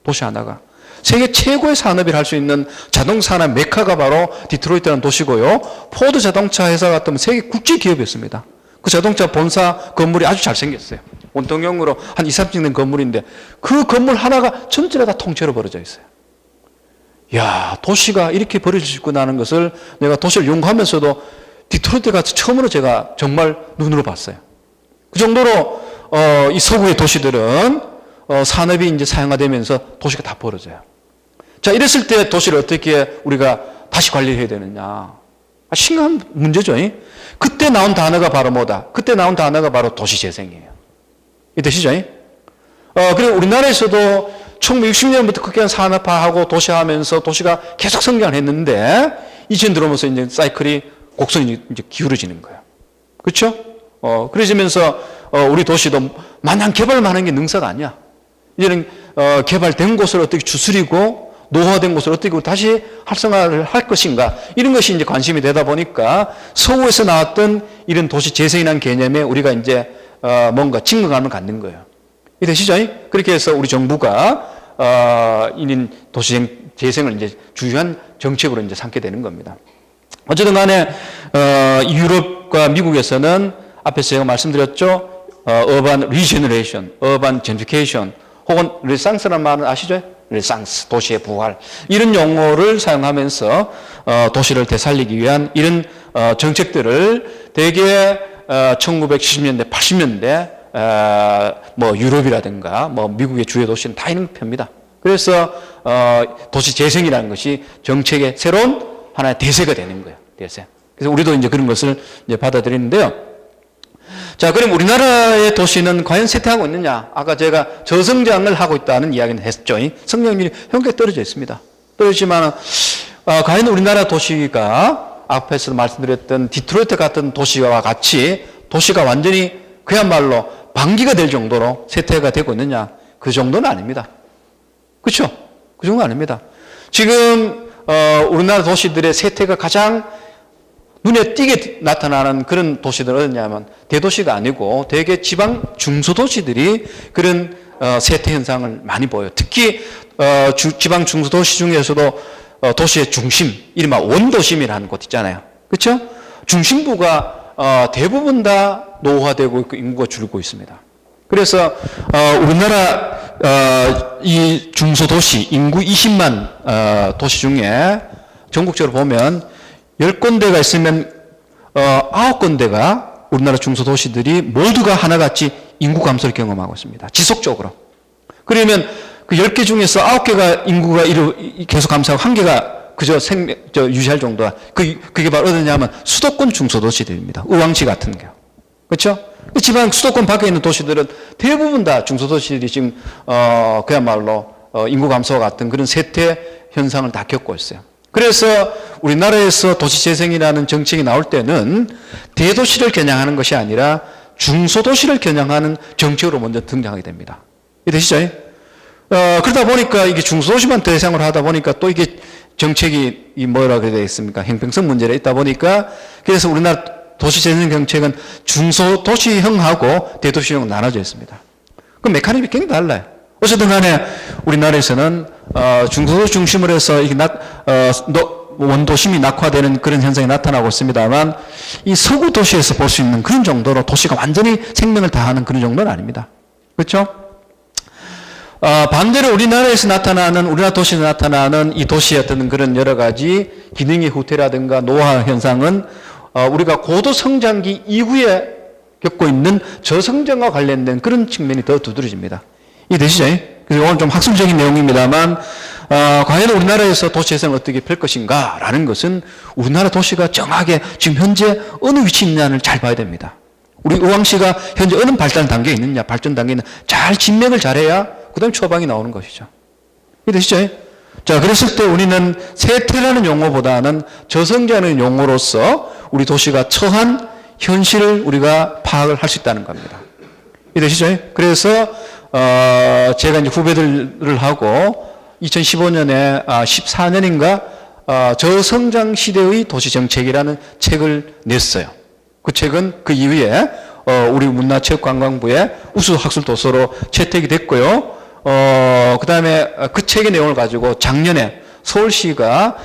도시 하나가. 세계 최고의 산업이라 할 수 있는 자동차 산업 메카가 바로 디트로이트라는 도시고요. 포드 자동차 회사 같은 세계 국제 기업이었습니다. 그 자동차 본사 건물이 아주 잘생겼어요. 원통형으로 한 2, 3층 된 건물인데 그 건물 하나가 전체가 다 통째로 벌어져 있어요. 야, 도시가 이렇게 벌어질 수 있구나 하는 것을 내가 도시를 연구하면서도 디트로이트 가서 처음으로 제가 정말 눈으로 봤어요. 그 정도로 이 서구의 도시들은 산업이 이제 사용화되면서 도시가 다 벌어져요. 자, 이랬을 때 도시를 어떻게 우리가 다시 관리를 해야 되느냐. 심각한 문제죠. 그때 나온 단어가 바로 뭐다? 그때 나온 단어가 바로 도시재생이에요. 이해되시죠? 그리고 우리나라에서도 1960년부터 크게 산업화하고 도시화하면서 도시가 계속 성장을 했는데 2000 들어오면서 이제 사이클이 곡선이 이제 기울어지는 거예요. 그렇죠? 그러시면서 우리 도시도 마냥 개발만 하는 게 능사가 아니야. 이제는 개발된 곳을 어떻게 추스리고 노후화된 곳을 어떻게 다시 활성화를 할 것인가, 이런 것이 이제 관심이 되다 보니까 서구에서 나왔던 이런 도시 재생이라는 개념에 우리가 이제 뭔가 직능감을 갖는 거예요. 이해되시죠? 그렇게 해서 우리 정부가 이런 도시 재생을 이제 주요한 정책으로 이제 삼게 되는 겁니다. 어쨌든 간에 유럽과 미국에서는 앞에서 제가 말씀드렸죠. urban regeneration, urban gentrification, 혹은 르네상스라는 말은 아시죠? 르네상스, 도시의 부활, 이런 용어를 사용하면서 도시를 되살리기 위한 이런 정책들을 대개 1970년대, 80년대 뭐 유럽이라든가 뭐 미국의 주요 도시는 다 있는 편입니다. 그래서 도시 재생이라는 것이 정책의 새로운 하나의 대세가 되는 거예요. 대세. 그래서 우리도 이제 그런 것을 이제 받아들이는데요. 자, 그럼 우리나라의 도시는 과연 쇠퇴하고 있느냐? 아까 제가 저성장을 하고 있다는 이야기는 했죠. 성장률이 현격히 떨어져 있습니다. 떨어지지만 과연 우리나라 도시가 앞에서 말씀드렸던 디트로이트 같은 도시와 같이 도시가 완전히 그야말로 방기가 될 정도로 쇠퇴가 되고 있느냐? 그 정도는 아닙니다. 그렇죠? 그 정도는 아닙니다. 지금 우리나라 도시들의 쇠퇴가 가장 눈에 띄게 나타나는 그런 도시들은 어디냐면 대도시가 아니고 대개 지방 중소도시들이 그런 쇠퇴 현상을 많이 보여요. 특히 지방 중소도시 중에서도 도시의 중심, 이른바 원도심이라는 곳 있잖아요. 그렇죠? 중심부가 대부분 다 노후화되고 있고 인구가 줄고 있습니다. 그래서 우리나라 이 중소도시 인구 20만 도시 중에 전국적으로 보면 10군데가 있으면 9군데가 우리나라 중소도시들이 모두가 하나같이 인구 감소를 경험하고 있습니다. 지속적으로. 그러면 그 10개 중에서 9개가 인구가 계속 감소하고 1개가 그저 유지할 정도야. 그게 바로 어디냐면 수도권 중소도시들입니다. 의왕시 같은 게. 그렇죠? 지방 수도권 밖에 있는 도시들은 대부분 다 중소도시들이 지금 그야말로 인구 감소와 같은 그런 쇠퇴 현상을 다 겪고 있어요. 그래서 우리나라에서 도시재생이라는 정책이 나올 때는 대도시를 겨냥하는 것이 아니라 중소도시를 겨냥하는 정책으로 먼저 등장하게 됩니다. 이해되시죠? 그러다 보니까 이게 중소도시만 대상으로 하다 보니까 또 이게 정책이 뭐라 그래야 되겠습니까? 형평성 문제가 있다 보니까 그래서 우리나라 도시재생 정책은 중소도시형하고 대도시형으로 나눠져 있습니다. 그 메커니즘이 굉장히 달라요. 어쨌든 간에 우리나라에서는 중소도시 중심으로 해서 이게 원도심이 낙화되는 그런 현상이 나타나고 있습니다만 이 서구 도시에서 볼 수 있는 그런 정도로 도시가 완전히 생명을 다하는 그런 정도는 아닙니다. 그렇죠? 반대로 우리나라 도시에서 나타나는 이 도시의 어떤 그런 여러 가지 기능의 후퇴라든가 노화 현상은 우리가 고도 성장기 이후에 겪고 있는 저성장과 관련된 그런 측면이 더 두드러집니다. 이해되시죠? 그래서 오늘 좀 학술적인 내용입니다만 과연 우리나라에서 도시재생을 어떻게 펼 것인가 라는 것은 우리나라 도시가 정확하게 지금 현재 어느 위치에 있느냐를 잘 봐야 됩니다. 우리 의왕시가 현재 어느 발전 단계에 있느냐, 발전 단계에 있느냐 잘 진맥을 잘해야 그 다음에 처방이 나오는 것이죠. 이해되시죠? 자, 그랬을 때 우리는 쇠퇴라는 용어보다는 저성장하는 용어로서 우리 도시가 처한 현실을 우리가 파악을 할 수 있다는 겁니다. 이해되시죠? 그래서 제가 이제 후배들을 하고 2015년에 14년인가 저성장 시대의 도시정책이라는 책을 냈어요. 그 책은 그 이후에 우리 문화체육관광부의 우수 학술 도서로 채택이 됐고요. 그 다음에 그 책의 내용을 가지고 작년에 서울시가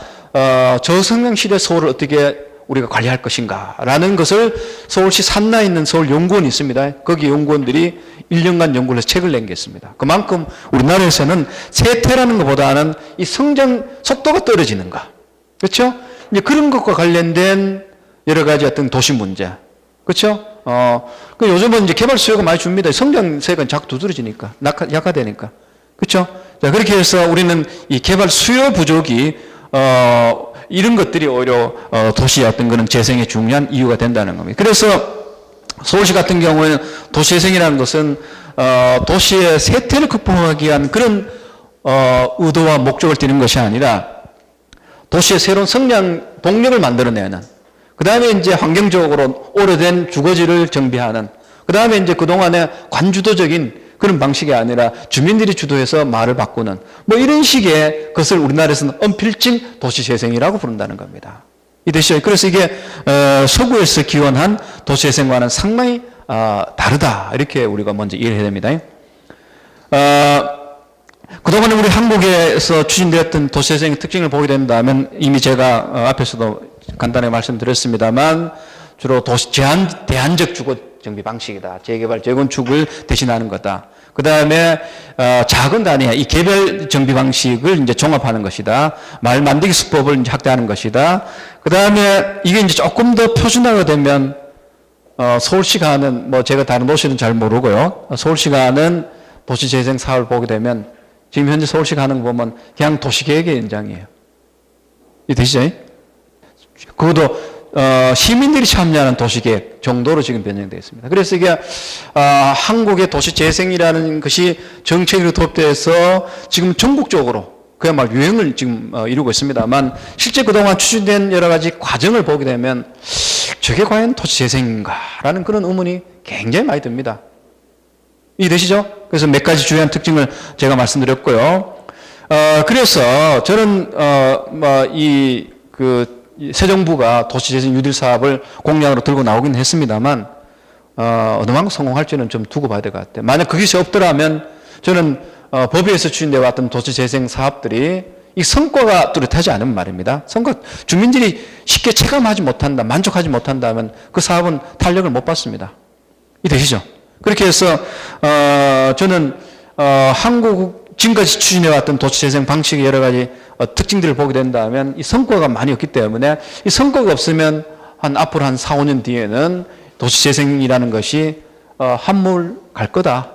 저성장 시대 서울을 어떻게 우리가 관리할 것인가 라는 것을 서울시 산나에 있는 서울연구원이 있습니다. 거기 연구원들이 1년간 연구를 해서 책을 낸 게 있습니다. 그만큼 우리나라에서는 쇠퇴라는 것보다는 이 성장 속도가 떨어지는가. 그렇죠? 이제 그런 것과 관련된 여러 가지 어떤 도시 문제. 그렇죠? 그 요즘은 이제 개발 수요가 많이 줍니다. 성장세가 자꾸 두드러지니까, 약화되니까. 그렇죠? 자, 그렇게 해서 우리는 이 개발 수요 부족이, 이런 것들이 오히려, 도시의 어떤 거는 재생에 중요한 이유가 된다는 겁니다. 그래서 서울시 같은 경우에는 도시재생이라는 것은, 도시의 쇠퇴를 극복하기 위한 그런, 의도와 목적을 띠는 것이 아니라 도시의 새로운 성장 동력을 만들어내는, 그 다음에 이제 환경적으로 오래된 주거지를 정비하는, 그 다음에 이제 그동안의 관주도적인 그런 방식이 아니라 주민들이 주도해서 마을을 바꾸는, 뭐 이런 식의 것을 우리나라에서는 언필칭 도시재생이라고 부른다는 겁니다. 이되시죠? 그래서 이게, 서구에서 기원한 도시재생과는 상당히, 다르다. 이렇게 우리가 먼저 이해를 해야 됩니다. 그동안에 우리 한국에서 추진되었던 도시재생의 특징을 보게 된다면 이미 제가 앞에서도 간단하게 말씀드렸습니다만 주로 대안적 주거 정비 방식이다. 재개발, 재건축을 대신하는 거다. 그 다음에 작은 단위의 이 개별 정비 방식을 이제 종합하는 것이다. 마을 만들기 수법을 이제 확대하는 것이다. 그 다음에 이게 이제 조금 더 표준화가 되면 서울시가 하는, 뭐 제가 다른 도시는 잘 모르고요. 서울시가 하는 도시재생 사업을 보게 되면 지금 현재 서울시가 하는 거 보면 그냥 도시계획의 연장이에요. 이 되시죠? 그것도 시민들이 참여하는 도시계획 정도로 지금 변형되어 있습니다. 그래서 이게 한국의 도시재생이라는 것이 정책으로 도입돼서 지금 전국적으로 그야말로 유행을 지금 이루고 있습니다만 실제 그동안 추진된 여러 가지 과정을 보게 되면 저게 과연 도시재생인가라는 그런 의문이 굉장히 많이 듭니다. 이해되시죠? 그래서 몇 가지 주요한 특징을 제가 말씀드렸고요. 그래서 저는 새 정부가 도시재생 뉴딜 사업을 공약으로 들고 나오긴 했습니다만 어느 만큼 성공할지는 좀 두고 봐야 될 것 같아요. 만약 그것이 없더라면 저는 법위에서 추진되어 왔던 도시재생 사업들이 이 성과가 뚜렷하지 않으면 말입니다. 주민들이 쉽게 체감하지 못한다, 만족하지 못한다면 그 사업은 탄력을 못 받습니다. 이해되시죠? 그렇게 해서 저는 한국 지금까지 추진해왔던 도시재생 방식의 여러 가지 특징들을 보게 된다면 이 성과가 많이 없기 때문에 이 성과가 없으면 앞으로 한 4, 5년 뒤에는 도시재생이라는 것이 한물 갈 거다.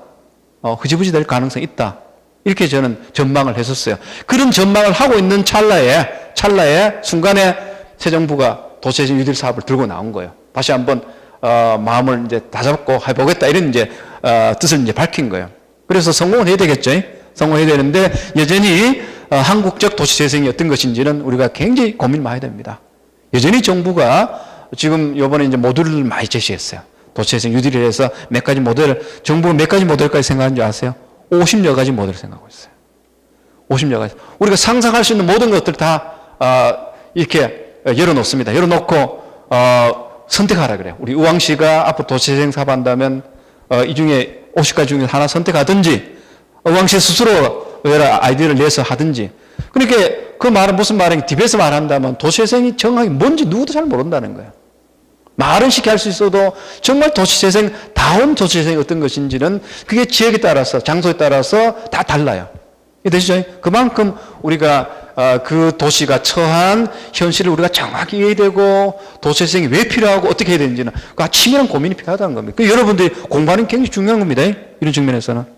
흐지부지 될 가능성이 있다. 이렇게 저는 전망을 했었어요. 그런 전망을 하고 있는 찰나에 순간에 새 정부가 도시재생 뉴딜 사업을 들고 나온 거예요. 다시 한번 마음을 이제 다잡고 해보겠다 이런 이제 뜻을 이제 밝힌 거예요. 그래서 성공을 해야 되겠죠. 성공해야 되는데 여전히 한국적 도시재생이 어떤 것인지는 우리가 굉장히 고민을 많이 해야 됩니다. 여전히 정부가 지금 이번에 이제 모델을 많이 제시했어요. 도시재생 뉴딜을 해서 몇 가지 모델을, 정부가 몇 가지 모델까지 생각하는 줄 아세요? 50여 가지 모델을 생각하고 있어요. 50여 가지. 우리가 상상할 수 있는 모든 것들 다 이렇게 열어놓습니다. 열어놓고 선택하라 그래요. 우리 의왕시가 앞으로 도시재생 사업 한다면 이 중에 50가지 중에 하나 선택하든지 의왕시 스스로 여러 아이디어를 내서 하든지. 그러니까 그 말은 무슨 말이냐, 딥에서 말한다면 도시재생이 정확히 뭔지 누구도 잘 모른다는 거예요. 말은 쉽게 할 수 있어도 정말 도시재생다운 도시재생이 어떤 것인지는 그게 지역에 따라서, 장소에 따라서 다 달라요. 되시죠? 그만큼 우리가 그 도시가 처한 현실을 우리가 정확히 이해되고 도시재생이 왜 필요하고 어떻게 해야 되는지는 그 치밀한 고민이 필요하다는 겁니다. 그 여러분들이 공부하는 게 굉장히 중요한 겁니다. 이런 측면에서는.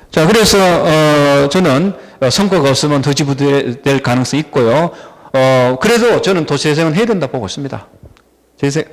자, 그래서 저는 성과가 없으면 흐지부지 가능성이 있고요. 그래도 저는 도시재생은 해야 된다 보고 있습니다.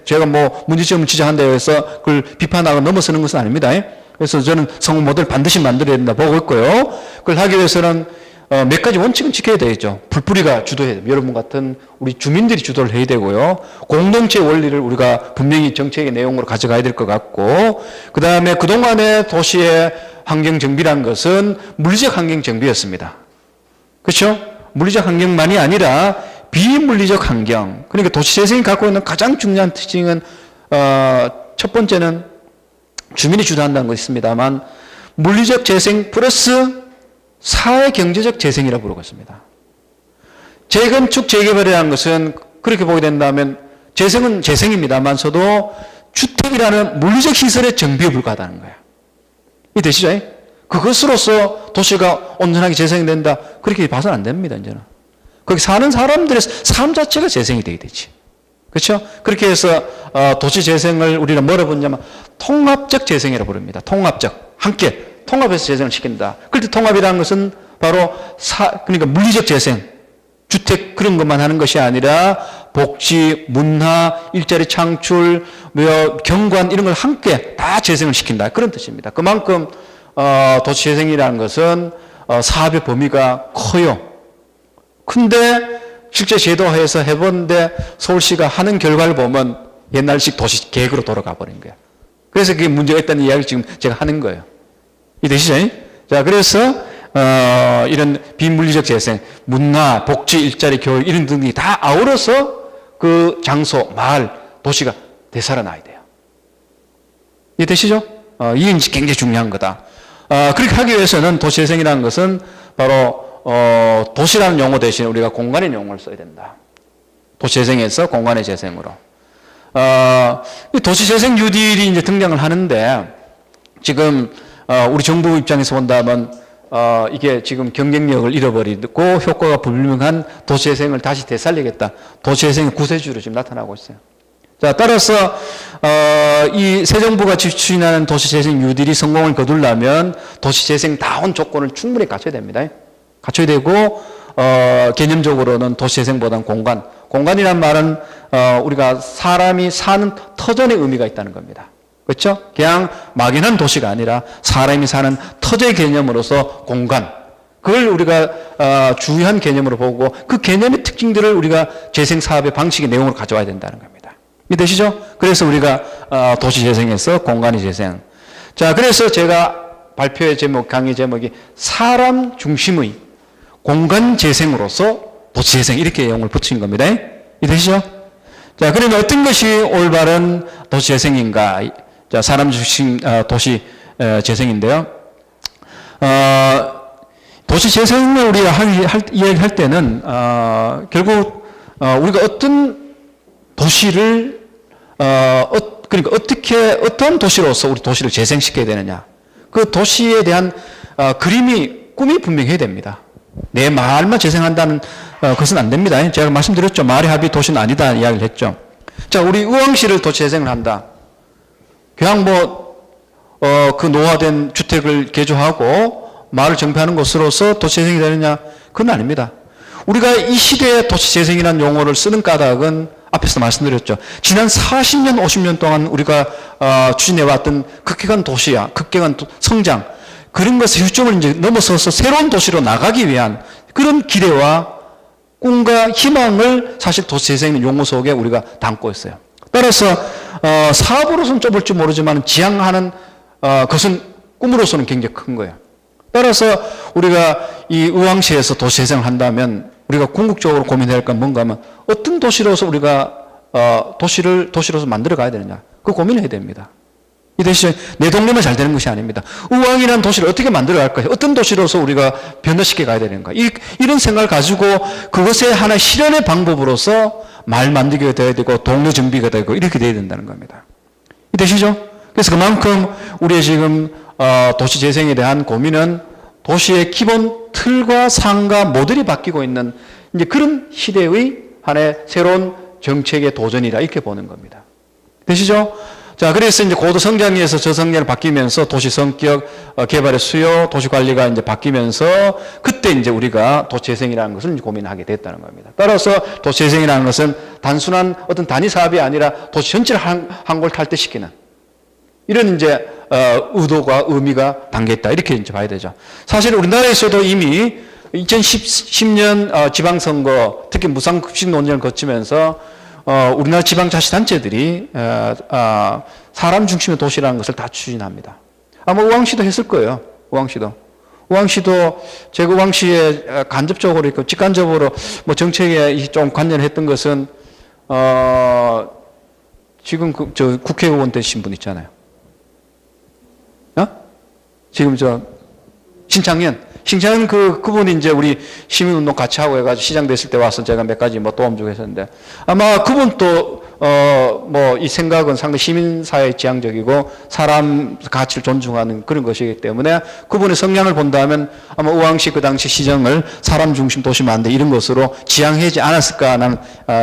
제가 뭐 문제점을 지적한다고 해서 그걸 비판하고 넘어서는 것은 아닙니다. 그래서 저는 성공 모델을 반드시 만들어야 된다 보고 있고요. 그걸 하기 위해서는 몇 가지 원칙은 지켜야 되겠죠. 풀뿌리가 주도해야 돼요. 여러분 같은 우리 주민들이 주도를 해야 되고요. 공동체 원리를 우리가 분명히 정책의 내용으로 가져가야 될 것 같고, 그 다음에 그동안의 도시의 환경 정비란 것은 물리적 환경 정비였습니다. 그렇죠? 물리적 환경만이 아니라 비물리적 환경. 그러니까 도시재생이 갖고 있는 가장 중요한 특징은 첫 번째는 주민이 주도한다는 것이 있습니다만 물리적 재생 플러스 사회 경제적 재생이라고 부르고 있습니다. 재건축 재개발이라는 것은 그렇게 보게 된다면 재생은 재생입니다만서도 주택이라는 물리적 시설의 정비에 불과하다는 거예요. 이해되시죠? 그것으로서 도시가 온전하게 재생이 된다. 그렇게 봐서는 안 됩니다, 이제는. 거기 사는 사람들의 삶 자체가 재생이 되어야 되지. 그렇죠? 그렇게 해서 도시 재생을 우리는 뭐라 부르냐면 통합적 재생이라고 부릅니다. 통합적. 함께 통합해서 재생을 시킨다. 그럴 때 통합이라는 것은 바로 그러니까 물리적 재생, 주택 그런 것만 하는 것이 아니라 복지, 문화, 일자리 창출, 경관 이런 걸 함께 다 재생을 시킨다. 그런 뜻입니다. 그만큼 도시 재생이라는 것은 사업의 범위가 커요. 근데 실제 제도화해서 해보는데 서울시가 하는 결과를 보면 옛날식 도시 계획으로 돌아가 버린 거예요. 그래서 그게 문제가 있다는 이야기를 지금 제가 하는 거예요. 이해되시죠? 자, 그래서 이런 비물리적 재생, 문화, 복지, 일자리, 교육 이런 등이 다 아우러서 그 장소, 마을, 도시가 되살아나야 돼요. 이해되시죠? 이게 굉장히 중요한 거다. 그렇게 하기 위해서는 도시재생이라는 것은 바로 도시라는 용어 대신 우리가 공간의 용어를 써야 된다. 도시재생에서 공간의 재생으로. 도시재생 뉴딜이 이제 등장을 하는데 지금 우리 정부 입장에서 본다면 이게 지금 경쟁력을 잃어버리고 효과가 불명한 도시재생을 다시 되살리겠다. 도시재생의 구세주로 지금 나타나고 있어요. 자, 따라서 이 새 정부가 추진하는 도시재생 뉴딜이 성공을 거두려면 도시재생다운 조건을 충분히 갖춰야 됩니다. 갖춰야 되고 개념적으로는 도시재생보다는 공간이란 말은 우리가 사람이 사는 터전의 의미가 있다는 겁니다. 그렇죠? 그냥 막연한 도시가 아니라 사람이 사는 터전의 개념으로서 공간, 그걸 우리가 주요한 개념으로 보고 그 개념의 특징들을 우리가 재생사업의 방식의 내용으로 가져와야 된다는 겁니다. 이해되시죠? 그래서 우리가 도시재생에서 공간의 재생. 자, 그래서 제가 발표의 제목, 강의 제목이 사람 중심의 공간 재생으로서 도시재생 이렇게 내용을 붙인 겁니다. 이해되시죠? 자, 그러면 어떤 것이 올바른 도시재생인가? 자, 사람 중심 도시 재생인데요. 도시 재생을 우리가 이야기할 때는 결국 우리가 어떤 도시를 그러니까 어떤 도시로서 우리 도시를 재생시켜야 되느냐, 그 도시에 대한 꿈이 분명해야 됩니다. 내 말만 재생한다는 것은 안 됩니다. 제가 말씀드렸죠. 말의 합이 도시는 아니다 이야기를 했죠. 자, 우리 의왕시를 도시 재생을 한다. 그냥 그 노화된 주택을 개조하고 마을을 정비하는 것으로서 도시 재생이 되느냐? 그건 아닙니다. 우리가 이 시대에 도시 재생이라는 용어를 쓰는 까닭은 앞에서 말씀드렸죠. 지난 40년, 50년 동안 우리가 추진해왔던 극격한 도시야, 극격한 성장, 그런 것의 휴점을 이제 넘어서서 새로운 도시로 나가기 위한 그런 기대와 꿈과 희망을 사실 도시재생 용어 속에 우리가 담고 있어요. 따라서 사업으로서는 좁을지 모르지만 지향하는 것은 꿈으로서는 굉장히 큰 거예요. 따라서 우리가 이 의왕시에서 도시재생을 한다면 우리가 궁극적으로 고민해야 할 건 뭔가 하면 어떤 도시로서 우리가 도시로서 만들어 가야 되느냐, 그 고민을 해야 됩니다. 이 대신 내 동네만 잘 되는 것이 아닙니다. 의왕이라는 도시를 어떻게 만들어 갈 것이냐, 어떤 도시로서 우리가 변화시켜 가야 되는가, 이런 생각을 가지고 그것의 하나의 실현의 방법으로서 말 만들기가 돼야 되고 동네 정비가 되고 이렇게 돼야 된다는 겁니다. 이 되시죠? 그래서 그만큼 우리의 지금 도시 재생에 대한 고민은 도시의 기본 틀과 상과 모델이 바뀌고 있는 이제 그런 시대의 하나의 새로운 정책의 도전이라 이렇게 보는 겁니다. 되시죠? 자, 그래서 이제 고도 성장에서 저성장을 바뀌면서 도시 성격, 개발의 수요, 도시 관리가 이제 바뀌면서 그때 이제 우리가 도시 재생이라는 것을 이제 고민하게 됐다는 겁니다. 따라서 도시 재생이라는 것은 단순한 어떤 단위 사업이 아니라 도시 전체를 한골 탈퇴시키는 이런 이제 의도가 의미가 담겨 있다 이렇게 이제 봐야 되죠. 사실 우리나라에서도 이미 2010년 지방선거, 특히 무상급식 논쟁을 거치면서 우리나라 지방자치단체들이 사람 중심의 도시라는 것을 다 추진합니다. 아마 의왕시도 했을 거예요. 의왕시도 제가 의왕시에 간접적으로 있고 직간접으로 뭐 정책에 좀 관여를 했던 것은 지금 저 국회의원 되신 분 있잖아요. 지금 신창현 그분이 이제 우리 시민운동 같이 하고 해가지고 시장 됐을 때 와서 제가 몇 가지 뭐 도움 주고 했었는데 아마 그분도 뭐 이 생각은 상당히 시민사회 지향적이고 사람 가치를 존중하는 그런 것이기 때문에 그분의 성향을 본다면 아마 우왕시 그 당시 시정을 사람 중심 도시 만들 이런 것으로 지향하지 않았을까 하는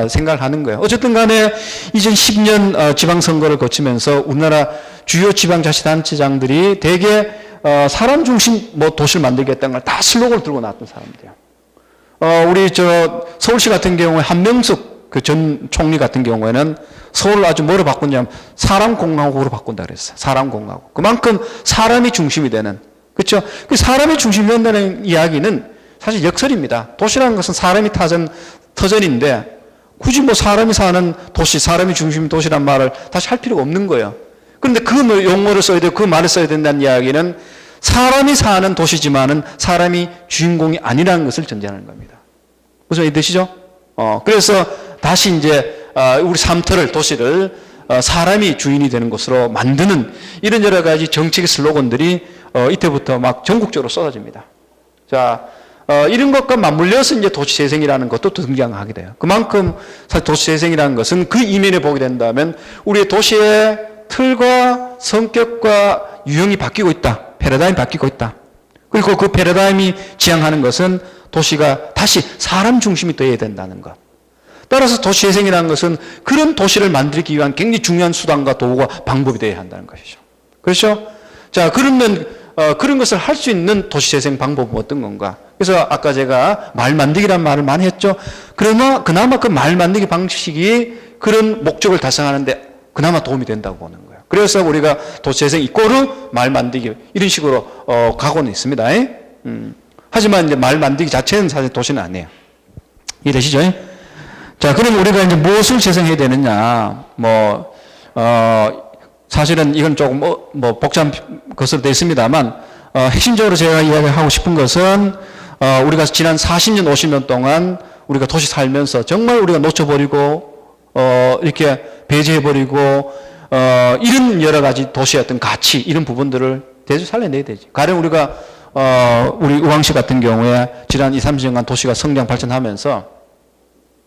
생각을 하는 거예요. 어쨌든 간에 2010년 지방선거를 거치면서 우리나라 주요 지방자치단체장들이 대개 사람 중심 뭐 도시를 만들겠다는 걸 다 슬로건을 들고 나왔던 사람들이에요. 우리 서울시 같은 경우에 한명숙 그 전 총리 같은 경우에는 서울을 아주 뭐로 바꾼냐면 사람공화국으로 바꾼다 그랬어요. 사람공화국. 그만큼 사람이 중심이 되는. 그렇죠? 그 사람이 중심이 된다는 이야기는 사실 역설입니다. 도시라는 것은 사람이 터전인데 굳이 뭐 사람이 사는 도시, 사람이 중심 도시란 말을 다시 할 필요가 없는 거예요. 그런데 그 용어를 써야 되고 그 말을 써야 된다는 이야기는 사람이 사는 도시지만은 사람이 주인공이 아니라는 것을 전제하는 겁니다. 무슨 이해되시죠? 그래서 다시 이제 우리 삶터를 도시를 사람이 주인이 되는 곳으로 만드는 이런 여러 가지 정책의 슬로건들이 이때부터 막 전국적으로 쏟아집니다. 자, 이런 것과 맞물려서 이제 도시재생이라는 것도 등장하게 돼요. 그만큼 사실 도시재생이라는 것은 그 이면에 보게 된다면 우리의 도시의 틀과 성격과 유형이 바뀌고 있다. 패러다임이 바뀌고 있다. 그리고 그 패러다임이 지향하는 것은 도시가 다시 사람 중심이 되어야 된다는 것. 따라서 도시재생이라는 것은 그런 도시를 만들기 위한 굉장히 중요한 수단과 도구가 방법이 되어야 한다는 것이죠. 그렇죠? 자, 그러면 그런 것을 할 수 있는 도시재생 방법은 어떤 건가? 그래서 아까 제가 말 만들기란 말을 많이 했죠. 그나마 그 말 만들기 방식이 그런 목적을 달성하는데 그나마 도움이 된다고 보는 거예요. 그래서 우리가 도시재생 이꼬르 말 만들기 이런 식으로 가고는 있습니다. 하지만 이제 말 만들기 자체는 사실 도시는 아니에요. 이해되시죠? 자, 그럼 우리가 이제 무엇을 재생해야 되느냐? 사실은 이건 조금 복잡한 것으로 되어 있습니다만, 핵심적으로 제가 이야기하고 싶은 것은, 우리가 지난 40년, 50년 동안 우리가 도시 살면서 정말 우리가 놓쳐버리고, 이렇게 배제해버리고, 이런 여러 가지 도시의 어떤 가치, 이런 부분들을 대주 살려내야 되지. 가령 우리가, 우리 우왕시 같은 경우에 지난 20, 30년간 도시가 성장, 발전하면서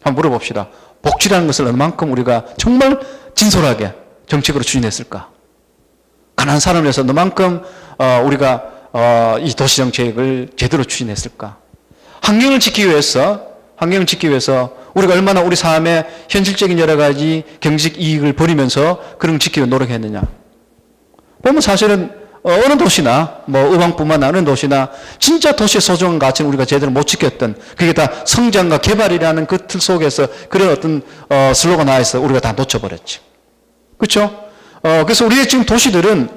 한번 물어봅시다. 복지라는 것을 얼마만큼 우리가 정말 진솔하게 정책으로 추진했을까? 가난한 사람을 위해서 얼마만큼 우리가 이 도시정책을 제대로 추진했을까? 환경을 지키기 위해서 우리가 얼마나 우리 삶의 현실적인 여러 가지 경제적 이익을 버리면서 그런 걸 지키기 위해 노력했느냐? 보면 사실은 어느 도시나 의왕뿐만 아니라 어느 도시나 진짜 도시의 소중한 가치는 우리가 제대로 못 지켰던 그게 다 성장과 개발이라는 그 틀 속에서 그런 어떤 슬로건 하에서 우리가 다 놓쳐버렸지. 그렇죠? 그래서 우리의 지금 도시들은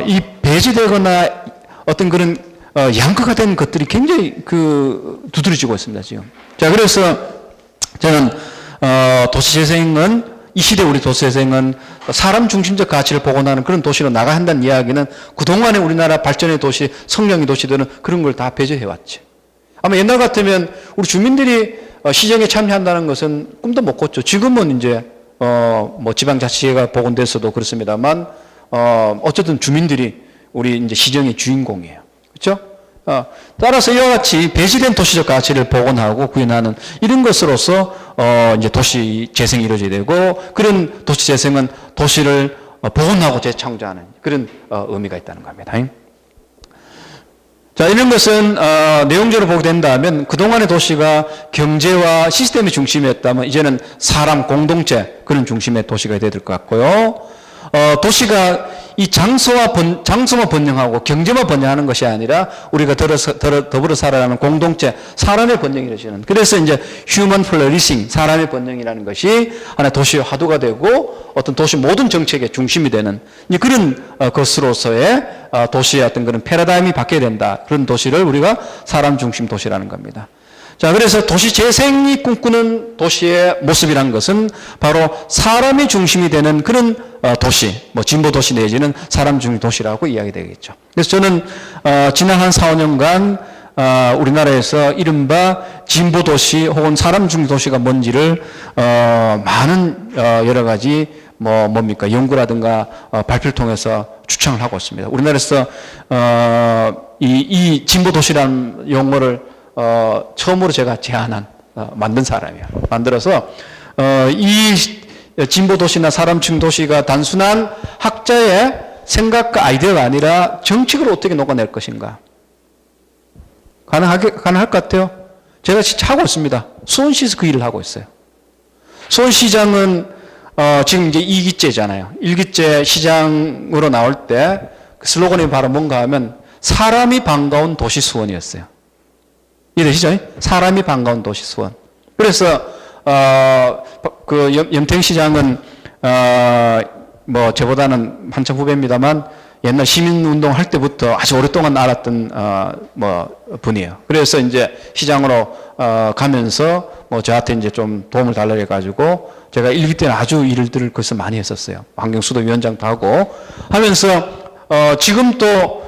이 배제되거나 어떤 그런 양극화 된 것들이 굉장히 두드러지고 있습니다 지금. 자, 그래서 저는 도시재생은 이 시대 우리 도시재생은 사람 중심적 가치를 복원하는 그런 도시로 나가야 한다는 이야기는 그동안의 우리나라 발전의 도시, 성령의 도시들은 그런 걸 다 배제해왔지. 아마 옛날 같으면 우리 주민들이 시정에 참여한다는 것은 꿈도 못 꿨죠. 지금은 이제 지방자치제가 복원돼서도 그렇습니다만 어쨌든 주민들이 우리 이제 시정의 주인공이에요. 그렇죠? 따라서 이와 같이 배제된 도시적 가치를 복원하고 구현하는 이런 것으로서 이제 도시 재생이 이루어져야 되고 그런 도시 재생은 도시를 복원하고 재창조하는 그런 의미가 있다는 겁니다. 자, 이런 것은 내용적으로 보게 된다면 그동안의 도시가 경제와 시스템의 중심이었다면 이제는 사람 공동체 그런 중심의 도시가 돼야 될 것 같고요. 도시가 이 장소만 번영하고 경제만 번영하는 것이 아니라 우리가 더불어 살아가는 공동체, 사람의 번영이 이루어지는. 그래서 이제 human flourishing, 사람의 번영이라는 것이 하나의 도시의 화두가 되고 어떤 도시 모든 정책의 중심이 되는 그런 것으로서의 도시의 어떤 그런 패러다임이 바뀌어야 된다. 그런 도시를 우리가 사람 중심 도시라는 겁니다. 자, 그래서 도시 재생이 꿈꾸는 도시의 모습이라는 것은 바로 사람이 중심이 되는 그런 도시, 진보 도시 내지는 사람 중심 도시라고 이야기되겠죠. 그래서 저는 지난 한 4, 5년간 우리나라에서 이른바 진보 도시 혹은 사람 중심 도시가 뭔지를 많은 여러 가지 연구라든가 발표를 통해서 추천을 하고 있습니다. 우리나라에서 이 진보 도시라는 용어를 처음으로 제가 만든 사람이에요. 만들어서 이 진보 도시나 사람층 도시가 단순한 학자의 생각과 아이디어가 아니라 정책으로 어떻게 녹아낼 것인가. 가능할 것 같아요. 제가 진짜 하고 있습니다. 수원시에서 그 일을 하고 있어요. 수원시장은 지금 이제 2기째잖아요. 1기째 시장으로 나올 때 그 슬로건이 바로 뭔가 하면 사람이 반가운 도시 수원이었어요. 이해되시죠? 사람이 반가운 도시 수원. 그래서 그 염탱시장은 뭐 저보다는 한참 후배입니다만 옛날 시민운동 할 때부터 아주 오랫동안 알았던 뭐 분이에요. 그래서 이제 시장으로 가면서 뭐 저한테 이제 좀 도움을 달라고 해가지고 제가 1기 때는 아주 일들을 거기서 많이 했었어요. 환경수도위원장도 하고 하면서 지금 또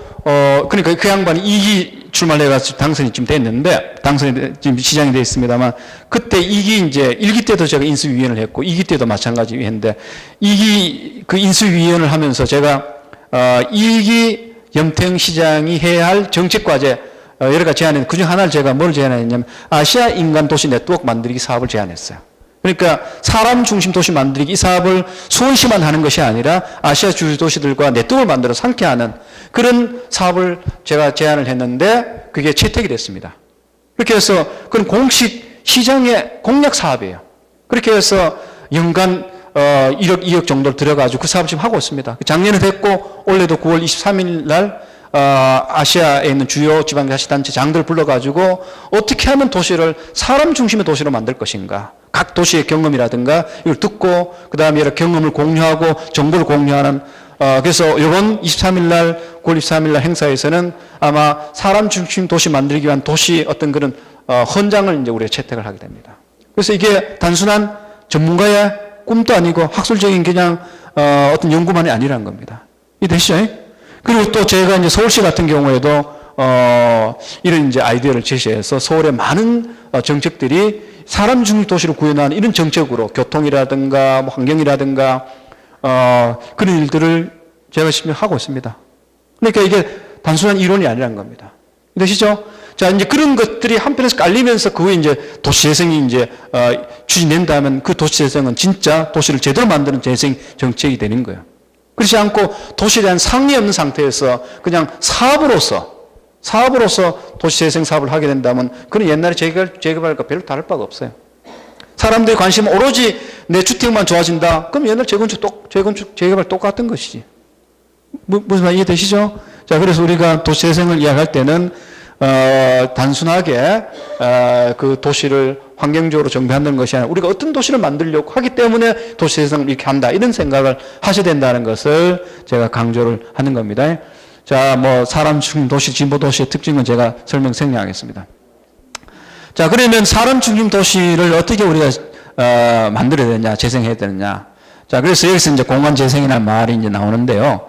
그러니까 그 양반이 2기 출마를 해가지고 당선이 지금 됐는데 당선이 지금 시장이 되어 있습니다만 그때 2기 이제 1기 때도 제가 인수위원을 했고 2기 때도 마찬가지 했는데 2기 그 인수위원을 하면서 제가 1기 염탱시장이 해야 할 정책과제 여러 가지 제안했는데 그중 하나를 제가 뭘 제안했냐면 아시아 인간 도시 네트워크 만들기 사업을 제안했어요. 그러니까 사람 중심 도시 만들기 이 사업을 수원시만 하는 것이 아니라 아시아 주요 도시들과 네트워크를 만들어서 함께하는 그런 사업을 제가 제안을 했는데 그게 채택이 됐습니다. 그렇게 해서 그건 공식 시장의 공약 사업이에요. 그렇게 해서 연간 1억, 2억 정도를 들여가지고 그 사업을 지금 하고 있습니다. 작년에 됐고 올해도 9월 23일 날 아시아에 있는 주요 지방자치단체 장들 불러가지고 어떻게 하면 도시를 사람 중심의 도시로 만들 것인가. 각 도시의 경험이라든가 이걸 듣고 그 다음에 여러 경험을 공유하고 정보를 공유하는 그래서 이번 23일 날 9월 23일 날 행사에서는 아마 사람 중심 도시 만들기 위한 도시 어떤 그런 헌장을 이제 우리가 채택을 하게 됩니다. 그래서 이게 단순한 전문가의 꿈도 아니고 학술적인 그냥 어떤 연구만이 아니라는 겁니다. 이해되시죠? 그리고 또 제가 이제 서울시 같은 경우에도 이런 이제 아이디어를 제시해서 서울의 많은 정책들이 사람 중심 도시를 구현하는 이런 정책으로 교통이라든가 뭐 환경이라든가 그런 일들을 제가 지금 하고 있습니다. 그러니까 이게 단순한 이론이 아니라는 겁니다. 되시죠? 자, 이제 그런 것들이 한편에서 깔리면서 그 후에 이제 도시재생이 이제 추진된다면 그 도시재생은 진짜 도시를 제대로 만드는 재생 정책이 되는 거예요. 그렇지 않고 도시에 대한 상이 없는 상태에서 그냥 사업으로서 도시재생 사업을 하게 된다면 그건 옛날에 재개발과 별로 다를 바가 없어요. 사람들의 관심은 오로지 내 주택만 좋아진다. 그럼 옛날 재개발 똑같은 것이지. 무슨 말 이해되시죠? 자, 그래서 우리가 도시재생을 이야기할 때는 단순하게 그 도시를 환경적으로 정비한다는 것이 아니라 우리가 어떤 도시를 만들려고 하기 때문에 도시재생을 이렇게 한다. 이런 생각을 하셔야 된다는 것을 제가 강조를 하는 겁니다. 자, 뭐 사람 중심 도시, 진보 도시의 특징은 제가 설명하겠습니다. 자, 그러면 사람 중심 도시를 어떻게 우리가 만들어야 되느냐, 재생해야 되느냐. 자, 그래서 여기서 이제 공간 재생이라는 말이 이제 나오는데요.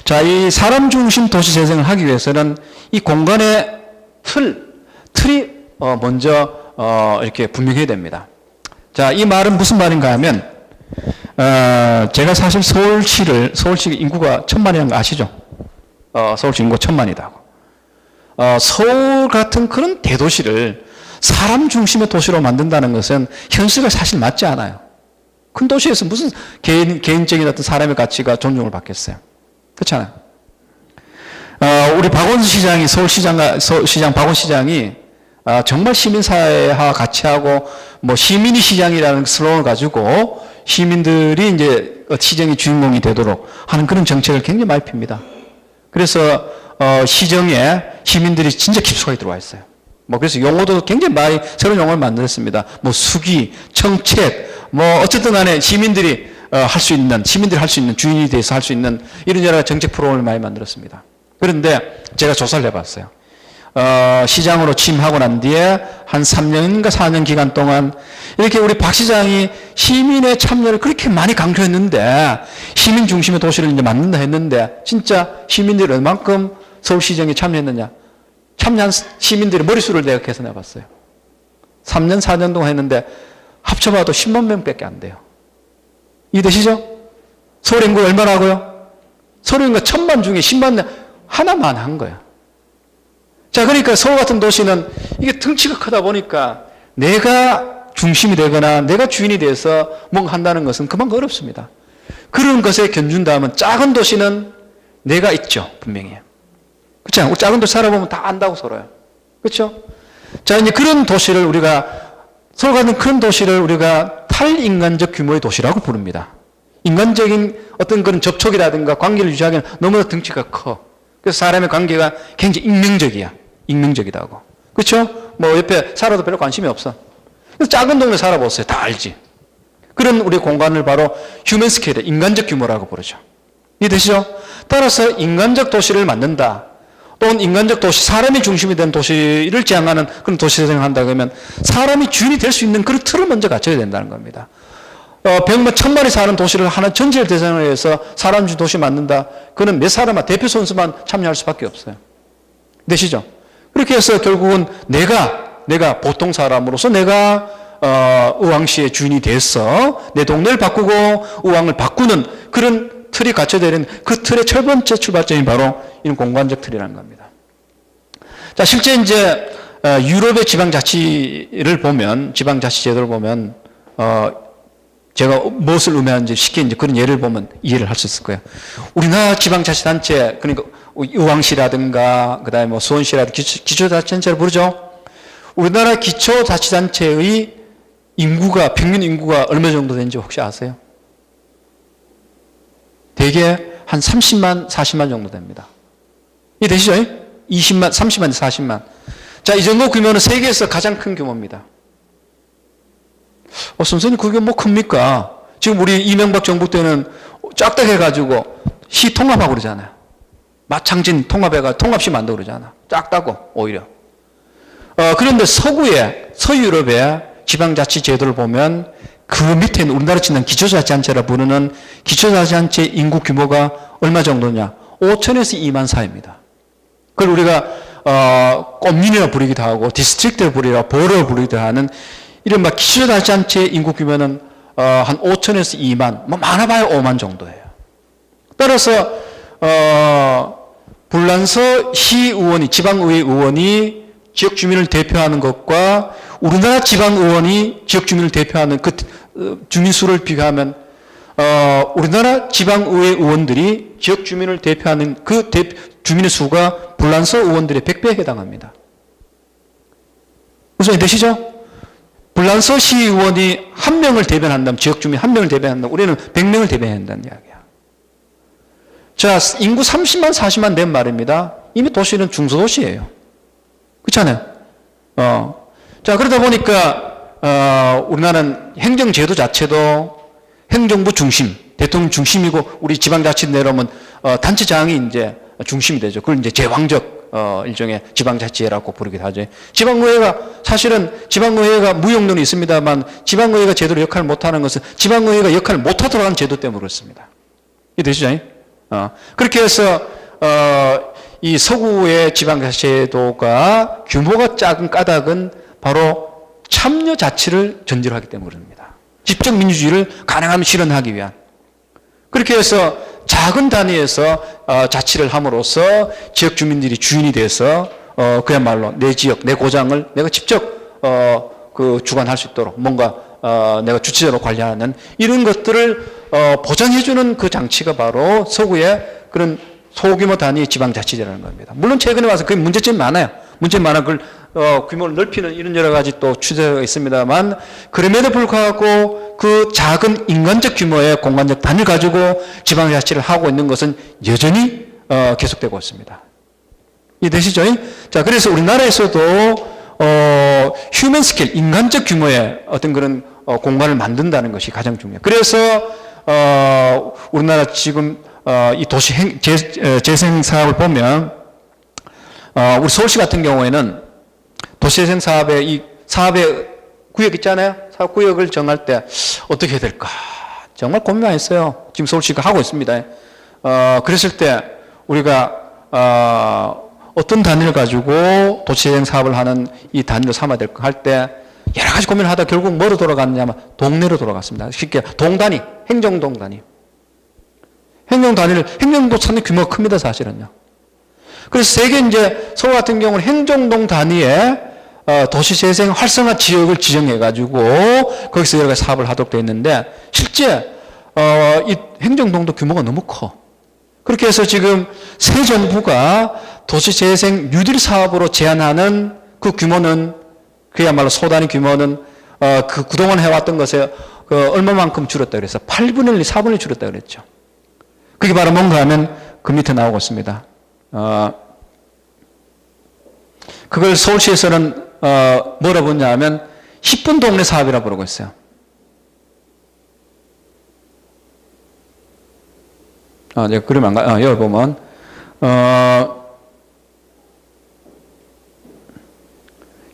자, 이 사람 중심 도시 재생을 하기 위해서는 이 공간의 틀이 먼저 이렇게 분명해야 됩니다. 자, 이 말은 무슨 말인가 하면 제가 사실 서울시 인구가 1000만이라는 거 아시죠? 서울시 인구가 1000만이다고. 서울 같은 그런 대도시를 사람 중심의 도시로 만든다는 것은 현실과 사실 맞지 않아요. 큰 도시에서 무슨 개인적인 어떤 사람의 가치가 존중을 받겠어요. 그렇잖아요. 우리 박원순 시장이 서울시장 박원 시장이 정말 시민사회와 같이 하고 뭐 시민이 시장이라는 슬로건을 가지고 시민들이 이제 시정의 주인공이 되도록 하는 그런 정책을 굉장히 많이 핍니다. 그래서 시정에 시민들이 진짜 깊숙하게 들어와 있어요. 뭐 그래서 용어도 굉장히 많이 새로운 용어를 만들었습니다. 뭐 수기, 청책, 뭐 어쨌든 간에 시민들이 할 수 있는 주인이 돼서 할 수 있는 이런 여러 정책 프로그램을 많이 만들었습니다. 그런데 제가 조사를 해봤어요. 시장으로 취임하고 난 뒤에 한 3년인가 4년 기간 동안 이렇게 우리 박 시장이 시민의 참여를 그렇게 많이 강조했는데 시민 중심의 도시를 이제 만든다 했는데 진짜 시민들이 얼만큼 서울시정에 참여했느냐? 참여한 시민들의 머릿수를 내가 계산해 봤어요. 3년, 4년 동안 했는데 합쳐봐도 10만 명밖에 안 돼요. 이해되시죠? 서울 인구 얼마라고요? 서울 인구가 1000만 중에 10만 명 하나만 한 거예요. 자, 그러니까 서울 같은 도시는 이게 덩치가 크다 보니까 내가 중심이 되거나 내가 주인이 돼서 뭔가 한다는 것은 그만큼 어렵습니다. 그런 것에 견준다면 작은 도시는 내가 있죠, 분명히. 그렇죠? 작은 도시 살아보면 다 안다고 서로요. 그렇죠? 자, 이제 그런 도시를 서로 같은 큰 도시를 우리가 탈인간적 규모의 도시라고 부릅니다. 인간적인 어떤 그런 접촉이라든가 관계를 유지하기는 너무나 덩치가 커. 그래서 사람의 관계가 굉장히 익명적이야. 익명적이다고. 그렇죠? 뭐 옆에 살아도 별로 관심이 없어. 그래서 작은 동네 살아보세요. 다 알지. 그런 우리 공간을 바로 휴먼 스케일, 인간적 규모라고 부르죠. 이해되시죠? 따라서 인간적 도시를 만든다. 또는 인간적 도시, 사람이 중심이 된 도시를 지향하는 그런 도시 재생을 한다 그러면 사람이 주인이 될 수 있는 그런 틀을 먼저 갖춰야 된다는 겁니다. 100만, 1000만이 사는 도시를 하나 전체를 대상으로 해서 사람 주 도시 만든다. 그는 몇 사람만, 대표 선수만 참여할 수밖에 없어요. 되시죠? 그렇게 해서 결국은 내가 보통 사람으로서 내가 의왕시의 주인이 돼서 내 동네를 바꾸고 의왕을 바꾸는 그런 틀이 갖춰야 되는 그 틀의 첫 번째 출발점이 바로 이런 공간적 틀이라는 겁니다. 자, 실제 이제 유럽의 지방자치를 보면, 지방자치제도를 보면 제가 무엇을 의미하는지 쉽게 이제 그런 예를 보면 이해를 할 수 있을 거예요. 우리나라 지방자치단체, 그러니까 의왕시라든가 그다음에 뭐 수원시라든가 기초자치단체를 부르죠. 우리나라 기초자치단체의 인구가, 평균 인구가 얼마 정도 되는지 혹시 아세요? 대개 한 30만, 40만 정도 됩니다. 이해 되시죠? 20만, 30만, 40만. 자, 이 정도 규모는 세계에서 가장 큰 규모입니다. 선생님, 그게 뭐 큽니까? 지금 우리 이명박 정부 때는 쫙딱 해가지고 시 통합하고 그러잖아요. 마창진 통합해가 통합시 만들고 그러잖아. 쫙다고, 오히려. 그런데 서유럽의 지방자치 제도를 보면 그 밑에는 우리나라 치는 기초자치단체라 부르는 기초자치단체 인구 규모가 얼마 정도냐? 5천에서 2만 사이입니다. 그걸 우리가 꼼륜이라 부르기도 하고 디스트릭트를 부르기도 하고 보로를 부르기도 하는 이른바 기초자치단체 인구 규모는 한 5천에서 2만, 뭐 많아봐야 5만 정도예요. 따라서 불란서 시의원이, 지방의회 의원이 지역 주민을 대표하는 것과 우리나라 지방의원이 지역 주민을 대표하는 그 주민 수를 비교하면 우리나라 지방의회 의원들이 지역 주민을 대표하는 그 주민의 수가 불란서 의원들의 100배에 해당합니다. 무슨 말 되시죠? 불란서 시의원이 한 명을 대변한다면, 지역 주민 한 명을 대변한다면 우리는 100명을 대변해야 한다는 이야기야. 자, 인구 30만, 40만 된 말입니다. 이미 도시는 중소도시예요. 그렇잖아요. 자, 그러다 보니까 우리나라는 행정제도 자체도 행정부 중심, 대통령 중심이고 우리 지방자치 내려오면 단체장이 이제 중심이 되죠. 그걸 이제 제왕적 일종의 지방자치제라고 부르기도 하죠. 지방의회가 사실은 지방의회가 무용론이 있습니다만 지방의회가 제대로 역할을 못하는 것은 지방의회가 역할을 못하도록 하는 제도 때문에 그렇습니다. 이해되시죠? 그렇게 해서 이 서구의 지방자치제도가 규모가 작은 까닭은 바로 참여자치를 전제로 하기 때문에 그럽니다. 집적 민주주의를 가능하면 실현하기 위한. 그렇게 해서 작은 단위에서 자치를 함으로써 지역 주민들이 주인이 돼서 그야말로 내 지역, 내 고장을 내가 직접 그 주관할 수 있도록 뭔가 내가 주체적으로 관리하는 이런 것들을 보장해주는 그 장치가 바로 서구의 그런 소규모 단위 지방자치제라는 겁니다. 물론 최근에 와서 그 문제점이 많아요. 문제점이 많아. 그걸 규모를 넓히는 이런 여러 가지 또 추세가 있습니다만 그럼에도 불구하고 그 작은 인간적 규모의 공간적 단위를 가지고 지방자치를 하고 있는 것은 여전히 계속되고 있습니다. 이해되시죠? 자, 그래서 우리나라에서도 휴먼 스케일, 인간적 규모의 어떤 그런 공간을 만든다는 것이 가장 중요해요. 그래서 우리나라 지금 이 도시 재생 사업을 보면 우리 서울시 같은 경우에는 도시재생 사업의 이 사업의 구역 있잖아요. 사업 구역을 정할 때 어떻게 해야 될까? 정말 고민 많이 했어요. 지금 서울시가 하고 있습니다. 그랬을 때 우리가 어떤 단위를 가지고 도시재생 사업을 하는 이 단위로 삼아야 될까 할 때 여러 가지 고민을 하다 결국 뭐로 돌아갔냐면 동네로 돌아갔습니다. 쉽게 동단위, 행정동 단위. 행정도 상당히 규모가 큽니다, 사실은요. 그래서 세계 이제 서울 같은 경우는 행정동 단위의 도시재생 활성화 지역을 지정해가지고 거기서 여러 가지 사업을 하도록 되어 있는데 실제 이 행정동도 규모가 너무 커. 그렇게 해서 지금 새 정부가 도시재생 뉴딜 사업으로 제안하는 그 규모는 그야말로 소단위 규모는 그 그동안 해왔던 것에 얼마만큼 줄었다 그래서 8분의 1, 4분의 1 줄었다 그랬죠. 그게 바로 뭔가 하면 그 밑에 나오고 있습니다. 그걸 서울시에서는 뭐라 부르냐 하면 10분 동네 사업이라고 부르고 있어요. 내가 그림 안 가, 여기 보면,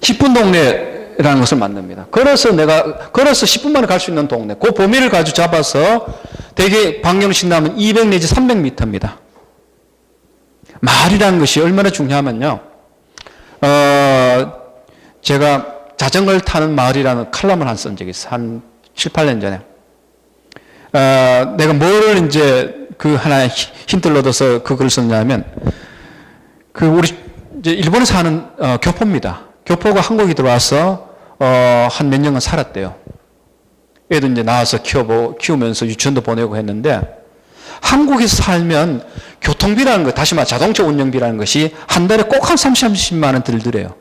10분 동네라는 것을 만듭니다. 걸어서 10분 만에 갈 수 있는 동네. 그 범위를 가지고 잡아서 대개 방경씩 나면 200 내지 300m입니다. 마을이라는 것이 얼마나 중요하면요. 제가 자전거를 타는 마을이라는 칼럼을 한 쓴 적이 있어요. 한 7, 8년 전에. 내가 뭐를 이제 그 하나의 힌트를 얻어서 그 글을 썼냐면, 우리 이제 일본에 사는 교포입니다. 교포가 한국에 들어와서 한 몇 년간 살았대요. 애도 이제 나와서 키우면서 유치원도 보내고 했는데, 한국에서 살면 교통비라는 거, 다시 말해 자동차 운영비라는 것이 한 달에 꼭 한 30만 원 들더래요.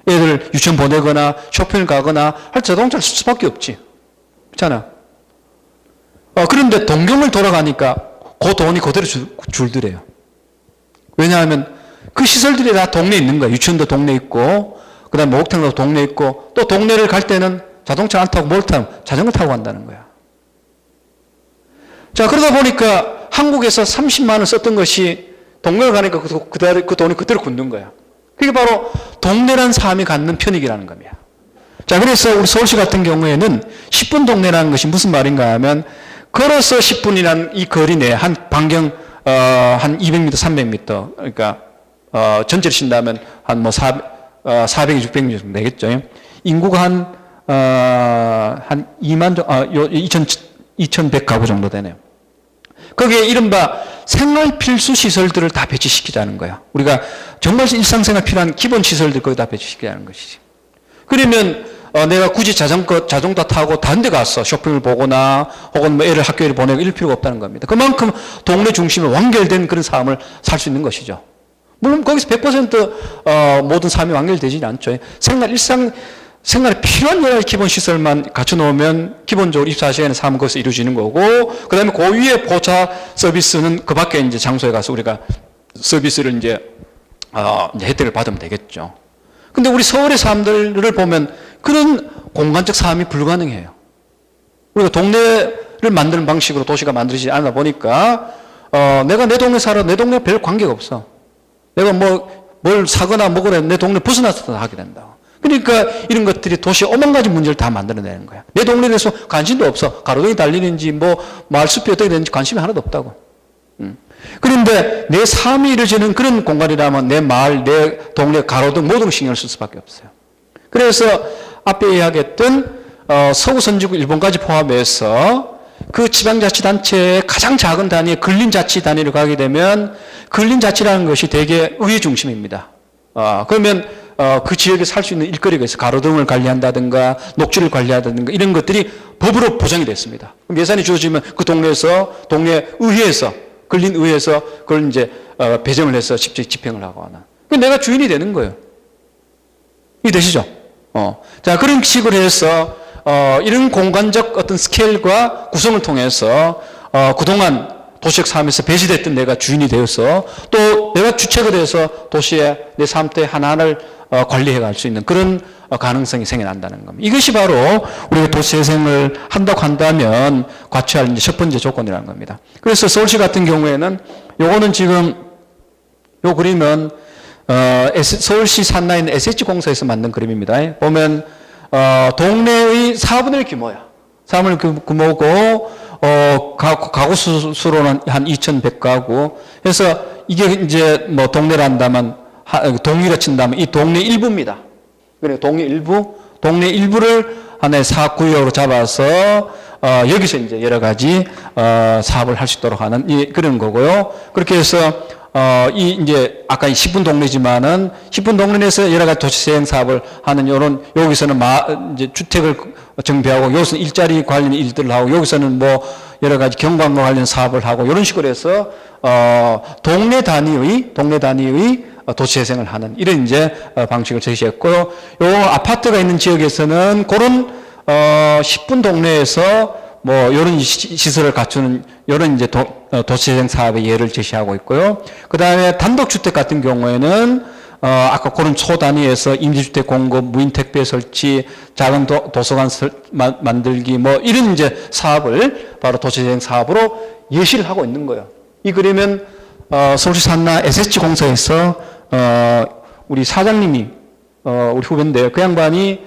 애들 유치원 보내거나 쇼핑을 가거나 할 자동차를 쓸 수밖에 없지. 그렇잖아. 그런데 동경을 돌아가니까 그 돈이 그대로 줄더래요. 왜냐하면 그 시설들이 다 동네에 있는 거야. 유치원도 동네에 있고, 그 다음에 목욕탕도 동네에 있고, 또 동네를 갈 때는 자동차 안 타고 뭘 타고 자전거 타고 간다는 거야. 자, 그러다 보니까 한국에서 30만 원 썼던 것이 동네를 가니까 그 돈이 그대로 굳는 거야. 그게 바로 동네란 삶이 갖는 편익이라는 겁니다. 자, 그래서 우리 서울시 같은 경우에는 10분 동네라는 것이 무슨 말인가 하면, 걸어서 10분이라는 이 거리 내에 한 반경 한 200m, 300m, 그러니까 전체를 친다면 한 뭐 400, 600m 정도 되겠죠. 인구가 한 2만 정도, 2100 가구 정도 되네요. 거기에 이른바 생활 필수 시설들을 다 배치시키자는 거야. 우리가 정말 일상생활 필요한 기본 시설들 거기다 배치시키자는 것이지. 그러면 내가 굳이 자전거 타고 다른 데 가서 쇼핑을 보거나 혹은 뭐 애를 학교에 보내고 이럴 필요가 없다는 겁니다. 그만큼 동네 중심에 완결된 그런 삶을 살 수 있는 것이죠. 물론 거기서 100% 모든 삶이 완결되지는 않죠. 생활에 필요한 여러 가지 기본 시설만 갖춰 놓으면 기본적으로 24시간의 삶은 거기서 이루어지는 거고, 그 다음에 그 위에 보차 서비스는 그 밖에 이제 장소에 가서 우리가 서비스를 이제 혜택을 받으면 되겠죠. 근데 우리 서울의 사람들을 보면 그런 공간적 삶이 불가능해요. 우리가 동네를 만드는 방식으로 도시가 만들어지지 않아 보니까 내가 내 동네 살아, 내 동네 별 관계가 없어. 내가 뭘 사거나 먹으라 내 동네 벗어나서 다 하게 된다. 그러니까 이런 것들이 도시에 오만 가지 문제를 다 만들어내는 거야. 내 동네에 대해서 관심도 없어. 가로등이 달리는지 마을숲이 어떻게 되는지 관심이 하나도 없다고. 그런데 내 삶이 이루어지는 그런 공간이라면 내 마을, 내 동네 가로등 모든 신경을 쓸 수밖에 없어요. 그래서 앞에 이야기했던 서구 선진국 일본까지 포함해서 그 지방자치단체의 가장 작은 단위의 근린자치단위를 가게 되면 근린자치라는 것이 대개 의회 중심입니다. 그러면 그 지역에 살 수 있는 일거리가 있어요. 가로등을 관리한다든가 녹지를 관리한다든가 이런 것들이 법으로 보장이 됐습니다. 그럼 예산이 주어지면 그 동네에서 동네 의회에서 근린의회에서 그걸 이제 배정을 해서 직접 집행을 하고 하는. 내가 주인이 되는 거예요. 이해되시죠? 자, 그런 식으로 해서 이런 공간적 어떤 스케일과 구성을 통해서 그동안 도시적 삶에서 배제됐던 내가 주인이 되어서 또 내가 주체가 돼서 도시의 내 삶대 하나하나를 관리해 갈 수 있는 그런 가능성이 생겨난다는 겁니다. 이것이 바로 우리가 도시재생을 한다고 한다면 갖춰야 할 이제 첫 번째 조건이라는 겁니다. 그래서 서울시 같은 경우에는 요거는 지금 요 그림은 서울시 산나에 있는 SH공사에서 만든 그림입니다. 보면 동네의 4분의 1 규모야. 4분의 1 규모고 가구 수로는 한 2,100가구. 그래서 이게 이제 뭐 동네란다면 동리로 친다면 이 동네 일부입니다. 그래 동네 일부를 하나의 사구역으로 잡아서 여기서 이제 여러 가지 사업을 할 수 있도록 하는 그런 거고요. 그렇게 해서 이 이제 아까 10분 동네지만은 10분 동네에서 여러 가지 도시재생 사업을 하는 요런 여기서는 이제 주택을 정비하고 여기서는 일자리 관련 일들을 하고 여기서는 뭐 여러 가지 경관과 관련 사업을 하고 이런 식으로 해서 동네 단위의 도시재생을 하는 이런 이제 방식을 제시했고요. 요 아파트가 있는 지역에서는 그런 10분 동네에서 뭐 이런 시설을 갖추는 이런 이제 도시재생 사업의 예를 제시하고 있고요. 그 다음에 단독주택 같은 경우에는 아까 그런 초단위에서 임대주택 공급, 무인 택배 설치, 작은 도서관 만들기 뭐 이런 이제 사업을 바로 도시재생 사업으로 예시를 하고 있는 거예요. 이 그림은 서울시 산나 SH공사에서 우리 사장님이 우리 후배인데요. 그 양반이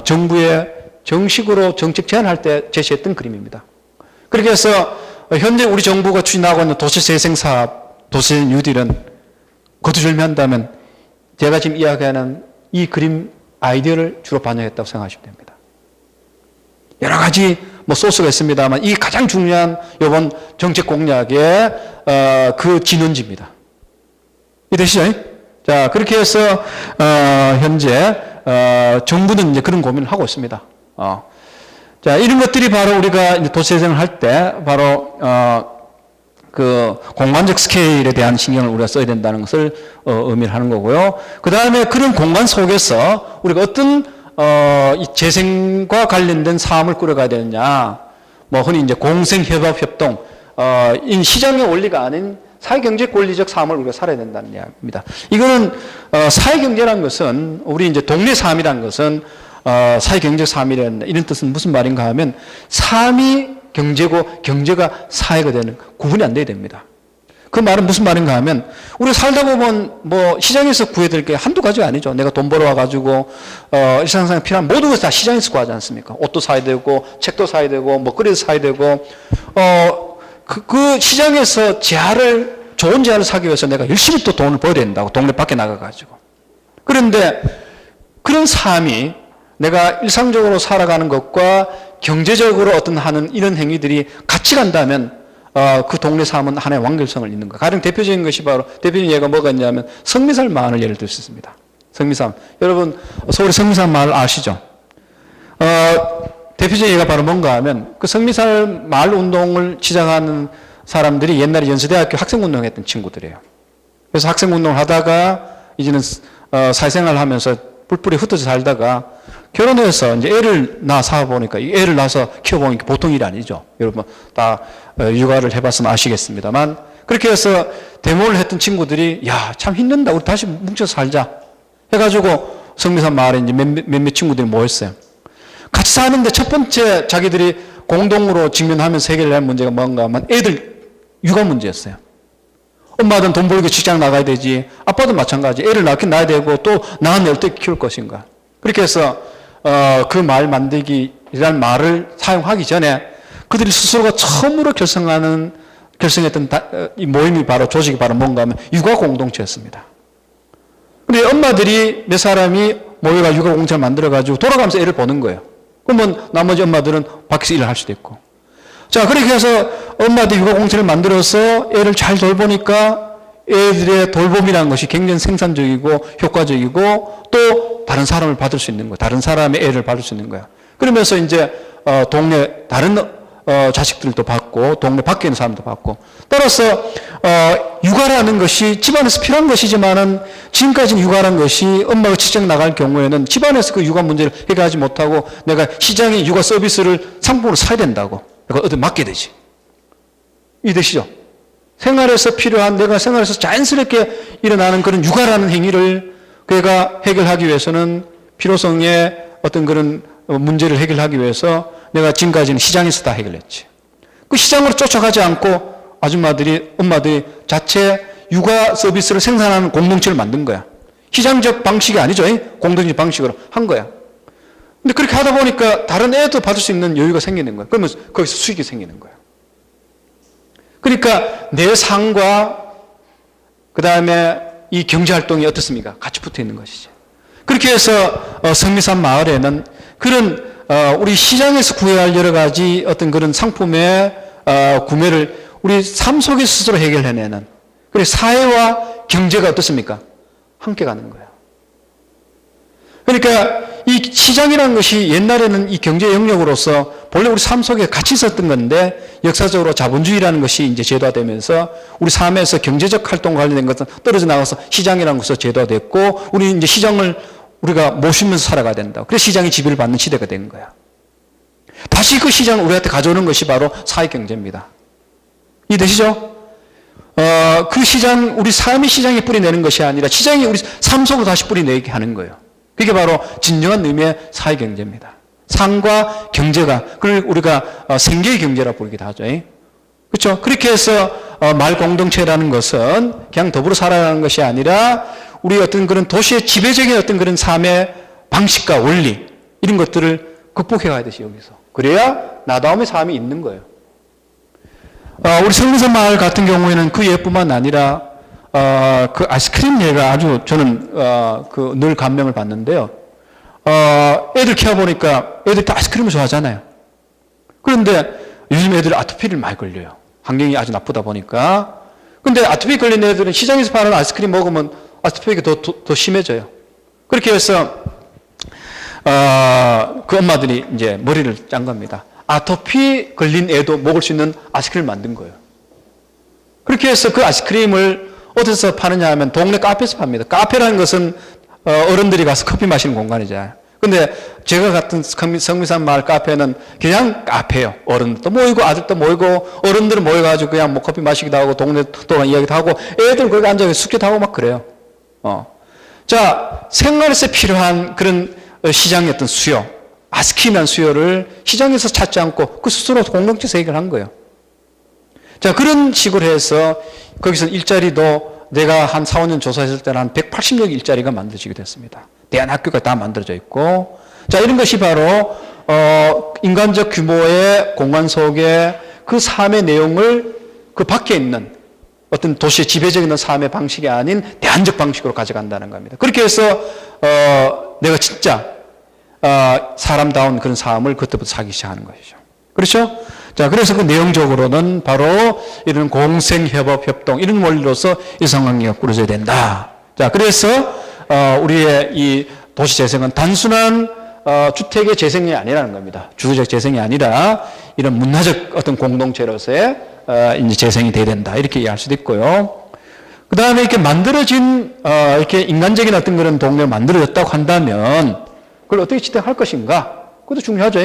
정부에 정식으로 정책 제안할 때 제시했던 그림입니다. 그렇게 해서 현재 우리 정부가 추진하고 있는 도시재생 사업, 도시재생 뉴딜은 거두절미한다면 제가 지금 이야기하는 이 그림 아이디어를 주로 반영했다고 생각하시면 됩니다. 여러 가지 뭐 소스가 있습니다만 이 가장 중요한 이번 정책 공약의 그 진원지입니다. 이해되시죠? 자, 그렇게 해서 현재 정부는 이제 그런 고민을 하고 있습니다. 자, 이런 것들이 바로 우리가 이제 도시재생을 할 때 바로 그 공간적 스케일에 대한 신경을 우리가 써야 된다는 것을 의미를 하는 거고요. 그 다음에 그런 공간 속에서 우리가 어떤 이 재생과 관련된 사업을 꾸려가야 되느냐, 뭐 흔히 이제 공생협업협동, 이 시장의 원리가 아닌 사회경제 권리적 삶을 우리가 살아야 된다는 이야기입니다. 이거는 사회경제라는 것은 우리 이제 동네 삶이라는 것은 사회경제 삶이라는 이런 뜻은 무슨 말인가 하면 삶이 경제고 경제가 사회가 되는 구분이 안 돼야 됩니다. 그 말은 무슨 말인가 하면 우리가 살다 보면 뭐 시장에서 구해야 될 게 한두 가지가 아니죠. 내가 돈 벌어 와가지고 일상생활에 필요한 모든 것을 다 시장에서 구하지 않습니까? 옷도 사야 되고 책도 사야 되고 먹거리도 사야 되고 그 시장에서 좋은 재화를 사기 위해서 내가 열심히 또 돈을 벌어야 된다고 동네 밖에 나가가지고. 그런데 그런 삶이 내가 일상적으로 살아가는 것과 경제적으로 어떤 하는 이런 행위들이 같이 간다면 그 동네 삶은 하나의 완결성을 잇는 거예요. 가장 대표적인 것이 바로 대표적인 예가 뭐가 있냐면 성미산 마을 예를 들 수 있습니다. 성미산. 여러분 서울의 성미산 마을 아시죠? 대표적인 예가 바로 뭔가 하면 그 성미산 마을 운동을 시작하는 사람들이 옛날에 연세대학교 학생운동했던 친구들이에요. 그래서 학생운동을 하다가 이제는 사회생활을 하면서 뿔뿔이 흩어져 살다가 결혼해서 이제 애를 낳아 보니까 이 애를 낳아서 키워보니까 보통 일이 아니죠. 여러분 다 육아를 해봤으면 아시겠습니다만 그렇게 해서 데모를 했던 친구들이 야, 참 힘든다. 우리 다시 뭉쳐서 살자. 해가지고 성미산 마을에 이제 몇몇 친구들이 모였어요. 같이 사는데 첫 번째 자기들이 공동으로 직면하면서 해결해야 할 문제가 뭔가 하면 애들 육아 문제였어요. 엄마든 돈 벌기 직장 나가야 되지. 아빠도 마찬가지. 애를 낳긴 낳아야 되고 또 낳은 애를 어떻게 키울 것인가. 그렇게 해서 그 말 만들기라는 말을 사용하기 전에 그들이 스스로가 처음으로 결성했던 이 모임이 바로 조직이 바로 뭔가 하면 육아 공동체였습니다. 근데 엄마들이 몇 사람이 모여가 육아 공동체를 만들어가지고 돌아가면서 애를 보는 거예요. 그러면 나머지 엄마들은 밖에서 일을 할 수도 있고. 자, 그렇게 해서 엄마들이 육아 공동체를 만들어서 애를 잘 돌보니까 애들의 돌봄이라는 것이 굉장히 생산적이고 효과적이고 또 다른 사람을 받을 수 있는 거예요. 다른 사람의 애를 받을 수 있는 거야. 그러면서 이제 동네 다른 자식들도 받고 동네 밖에 있는 사람도 받고 따라서 육아라는 것이 집안에서 필요한 것이지만은 지금까지는 육아라는 것이 엄마가 직장 나갈 경우에는 집안에서 그 육아 문제를 해결하지 못하고 내가 시장에 육아 서비스를 상품으로 사야 된다고 그러니까 어디 맡게 되지. 이해되시죠? 생활에서 필요한 내가 생활에서 자연스럽게 일어나는 그런 육아라는 행위를 그가 해결하기 위해서는 필요성의 어떤 그런 문제를 해결하기 위해서 내가 지금까지는 시장에서 다 해결했지. 그 시장으로 쫓아가지 않고 엄마들이 자체 육아 서비스를 생산하는 공동체를 만든 거야. 시장적 방식이 아니죠. 공동체 방식으로 한 거야. 근데 그렇게 하다 보니까 다른 애도 받을 수 있는 여유가 생기는 거야. 그러면 거기서 수익이 생기는 거야. 그러니까 내 삶과 그 다음에 이 경제활동이 어떻습니까? 같이 붙어 있는 것이죠. 그렇게 해서 성미산 마을에는 그런 우리 시장에서 구해야 할 여러 가지 어떤 그런 상품의 구매를 우리 삶 속에 스스로 해결해내는 그래서 사회와 경제가 어떻습니까? 함께 가는 거예요. 그러니까 이 시장이라는 것이 옛날에는 이 경제 영역으로서 본래 우리 삶 속에 같이 있었던 건데 역사적으로 자본주의라는 것이 이제 제도화되면서 우리 삶에서 경제적 활동 관련된 것은 떨어져 나가서 시장이라는 것으로 제도화됐고 우리 이제 시장을 우리가 모시면서 살아가야 된다. 그래서 시장이 지배를 받는 시대가 된 거야. 다시 그 시장을 우리한테 가져오는 것이 바로 사회경제입니다. 이해되시죠? 그 시장, 우리 삶의 시장에 뿌리내는 것이 아니라 시장이 우리 삶 속으로 다시 뿌리내게 하는 거예요. 그게 바로 진정한 의미의 사회경제입니다. 상과 경제가, 그걸 우리가 생계의 경제라고 부르기도 하죠. 그렇죠? 그렇게 해서 말 공동체라는 것은 그냥 더불어 살아가는 것이 아니라 우리 어떤 그런 도시의 지배적인 어떤 그런 삶의 방식과 원리 이런 것들을 극복해 가야 되지 여기서. 그래야 나다움의 삶이 있는 거예요. 우리 성미산 마을 같은 경우에는 그 예뿐만 아니라 그 아이스크림 예가 아주 저는 늘 감명을 받는데요. 애들 키워보니까 애들 다 아이스크림을 좋아하잖아요. 그런데 요즘 애들 아토피를 많이 걸려요. 환경이 아주 나쁘다 보니까. 근데 아토피 걸린 애들은 시장에서 파는 아이스크림 먹으면 아토피가 더 심해져요. 그렇게 해서 그 엄마들이 이제 머리를 짠 겁니다. 아토피 걸린 애도 먹을 수 있는 아이스크림을 만든 거예요. 그렇게 해서 그 아이스크림을 어디서 파느냐 하면 동네 카페에서 팝니다. 카페라는 것은 어른들이 가서 커피 마시는 공간이잖아요. 근데 제가 갔던 성미산 마을 카페는 그냥 카페예요. 어른들도 모이고 아들도 모이고 어른들은 모여가지고 그냥 뭐 커피 마시기도 하고 동네 동안 이야기도 하고 애들 거기 앉아서 숙제도 하고 막 그래요. 자, 생활에서 필요한 그런 시장의 어떤 수요, 아이스크림이라는 수요를 시장에서 찾지 않고 그 스스로 공동체에서 해결한 거예요. 자, 그런 식으로 해서 거기서 일자리도 내가 한 4, 5년 조사했을 때는 한 180여 개 일자리가 만들어지게 됐습니다. 대안학교가 다 만들어져 있고. 자, 이런 것이 바로, 인간적 규모의 공간 속에 그 삶의 내용을 그 밖에 있는 어떤 도시의 지배적인 삶의 방식이 아닌 대안적 방식으로 가져간다는 겁니다. 그렇게 해서, 내가 진짜, 사람다운 그런 삶을 그때부터 살기 시작하는 것이죠. 그렇죠? 자, 그래서 그 내용적으로는 바로 이런 공생협업, 협동, 이런 원리로서 이 상황이 꾸려져야 된다. 자, 그래서, 우리의 이 도시재생은 단순한, 주택의 재생이 아니라는 겁니다. 주거적 재생이 아니라 이런 문화적 어떤 공동체로서의, 이제 재생이 돼야 된다. 이렇게 이해할 수도 있고요. 그 다음에 이렇게 만들어진, 이렇게 인간적인 어떤 그런 동네가 만들어졌다고 한다면 그걸 어떻게 지탱할 것인가? 그것도 중요하죠.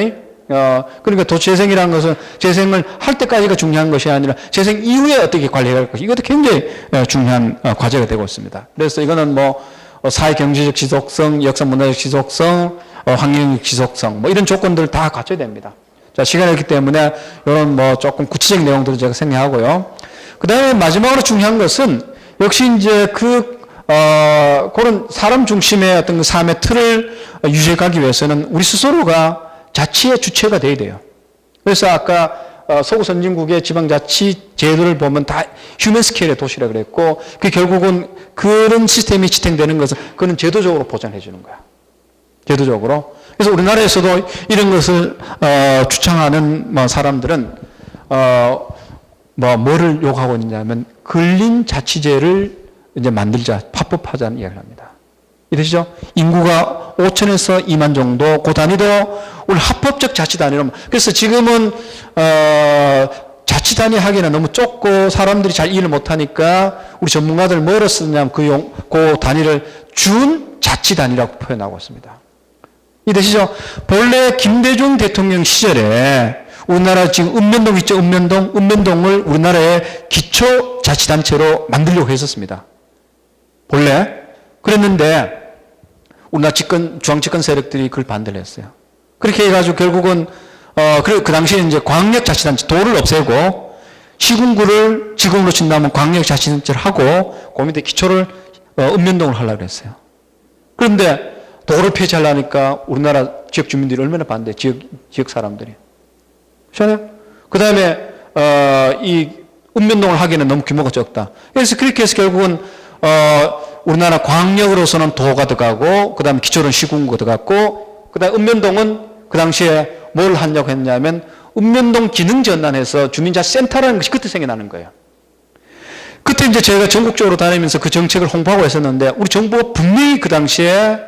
그러니까 도시재생이라는 것은 재생을 할 때까지가 중요한 것이 아니라 재생 이후에 어떻게 관리할 것이 이것도 굉장히 중요한 과제가 되고 있습니다. 그래서 이거는 뭐 사회 경제적 지속성, 역사 문화적 지속성, 환경적 지속성 뭐 이런 조건들을 다 갖춰야 됩니다. 자, 시간이 없기 때문에 이런 뭐 조금 구체적인 내용들을 제가 생략하고요. 그 다음에 마지막으로 중요한 것은 역시 이제 그런 사람 중심의 어떤 그 삶의 틀을 유지해 가기 위해서는 우리 스스로가 자치의 주체가 돼야 돼요. 그래서 아까 서구 선진국의 지방자치 제도를 보면 다 휴먼 스케일의 도시라 그랬고 그 결국은 그런 시스템이 지탱되는 것은 그는 제도적으로 보장해 주는 거야. 제도적으로. 그래서 우리나라에서도 이런 것을 주창하는 뭐 사람들은 뭐를 요구하고 있냐면 근린자치제를 이제 만들자, 합법화하자는 이야기를 합니다. 이해되시죠? 인구가 5천에서 2만 정도, 그 단위도 우리 합법적 자치 단위로. 그래서 지금은, 자치 단위 하기는 너무 좁고 사람들이 잘 이해를 못하니까 우리 전문가들 뭐로 쓰냐면 그 단위를 준 자치 단위라고 표현하고 있습니다. 이해되시죠? 본래 김대중 대통령 시절에 우리나라 지금 읍면동 있죠? 읍면동을 우리나라의 기초자치단체로 만들려고 했었습니다. 본래. 그랬는데 우리나라 중앙집권 세력들이 그걸 반대를 했어요. 그렇게 해가지고 결국은 그 당시에 이제 광역자치단체 도를 없애고 시군구를 지금으로 친다면 광역자치단체를 하고 그 밑에 기초를 읍면동을 하려고 했어요. 그런데 도를 폐지하려니까 우리나라 지역 주민들이 얼마나 반대해, 지역 사람들이. 그렇잖아요? 그 다음에 이 읍면동을 하기에는 너무 규모가 적다. 그래서 그렇게 해서 결국은 우리나라 광역으로서는 도가 들어가고 그 다음에 기초는 시군구가 들어갔고 그 다음에 읍면동은 그 당시에 뭘 하려고 했냐면 읍면동 기능전환해서 주민자치센터라는 것이 그때 생겨나는 거예요. 그때 이제 제가 전국적으로 다니면서 그 정책을 홍보하고 했었는데 우리 정부가 분명히 그 당시에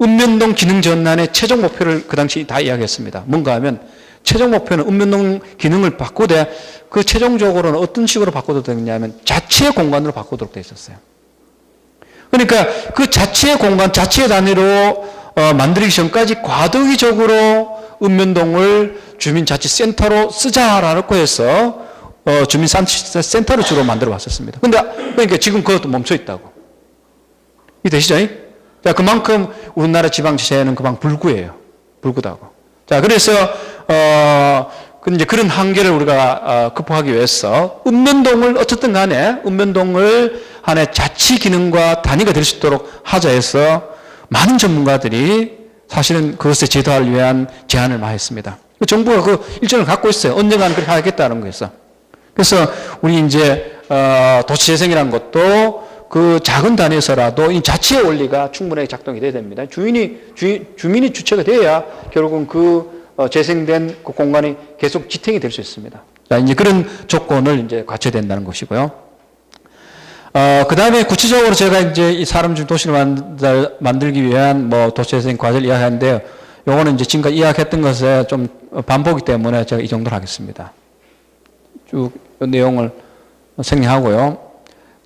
읍면동 기능 전환의 최종 목표를 그 당시 다 이야기했습니다. 뭔가 하면 최종 목표는 읍면동 기능을 바꾸되 그 최종적으로는 어떤 식으로 바꾸도록 되느냐면 자치의 공간으로 바꾸도록 되어 있었어요. 그러니까 그 자치의 공간, 자치의 단위로 만들기 전까지 과도기적으로 읍면동을 주민자치센터로 쓰자라고 해서 주민자치센터로 주로 만들어 왔었습니다. 그러니까 지금 그것도 멈춰 있다고. 이 되시죠? 자, 그만큼 우리나라 지방자치는 그만 불구예요. 불구다고. 자, 그래서 이제 그런 한계를 우리가 극복하기 위해서 읍면동을 어쨌든 간에 읍면동을 하나의 자치 기능과 단위가 될 수 있도록 하자 해서 많은 전문가들이 사실은 그것에 제도화를 위한 제안을 많이 했습니다. 정부가 그 일정을 갖고 있어요. 언젠가는 그렇게 하겠다는 거였어. 그래서 우리 이제 도시재생이라는 것도 그 작은 단위에서라도 이 자치의 원리가 충분하게 작동이 돼야 됩니다. 주민이 주체가 돼야 결국은 그 재생된 그 공간이 계속 지탱이 될 수 있습니다. 자, 이제 그런 조건을 이제 갖춰야 된다는 것이고요. 그 다음에 구체적으로 제가 이제 이 사람 중 도시를 만들기 위한 뭐 도시재생 과제를 이야기하는데요. 요거는 이제 지금까지 이야기했던 것에 좀 반복이기 때문에 제가 이 정도로 하겠습니다. 쭉 내용을 생략하고요.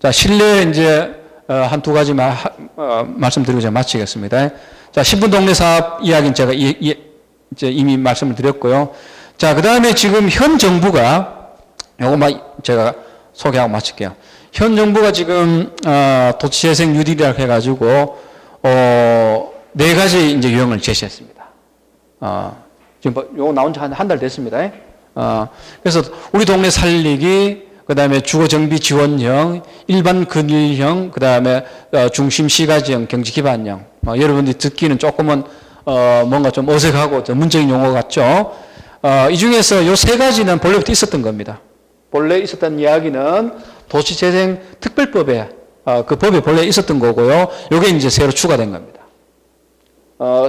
자, 실내 이제 한두 가지 말씀드리고 제가 마치겠습니다. 자, 10분 동네 사업 이야기는 제가 이제 이미 말씀을 드렸고요. 자, 그 다음에 지금 현 정부가 요거만 제가 소개하고 마칠게요. 현 정부가 지금 도시재생 뉴딜이라고 해가지고 4가지 이제 유형을 제시했습니다. 지금 요거 나온 지 한 달 됐습니다. 그래서 우리 동네 살리기, 그 다음에 주거정비 지원형, 일반 근일형, 그 다음에 중심 시가지형, 경지 기반형. 여러분들이 듣기는 조금은 뭔가 좀 어색하고 전문적인 용어 같죠. 이 중에서 요 3가지는 본래부터 있었던 겁니다. 본래 있었던 이야기는 도시재생 특별법에 그 법에 본래 있었던 거고요. 요게 이제 새로 추가된 겁니다.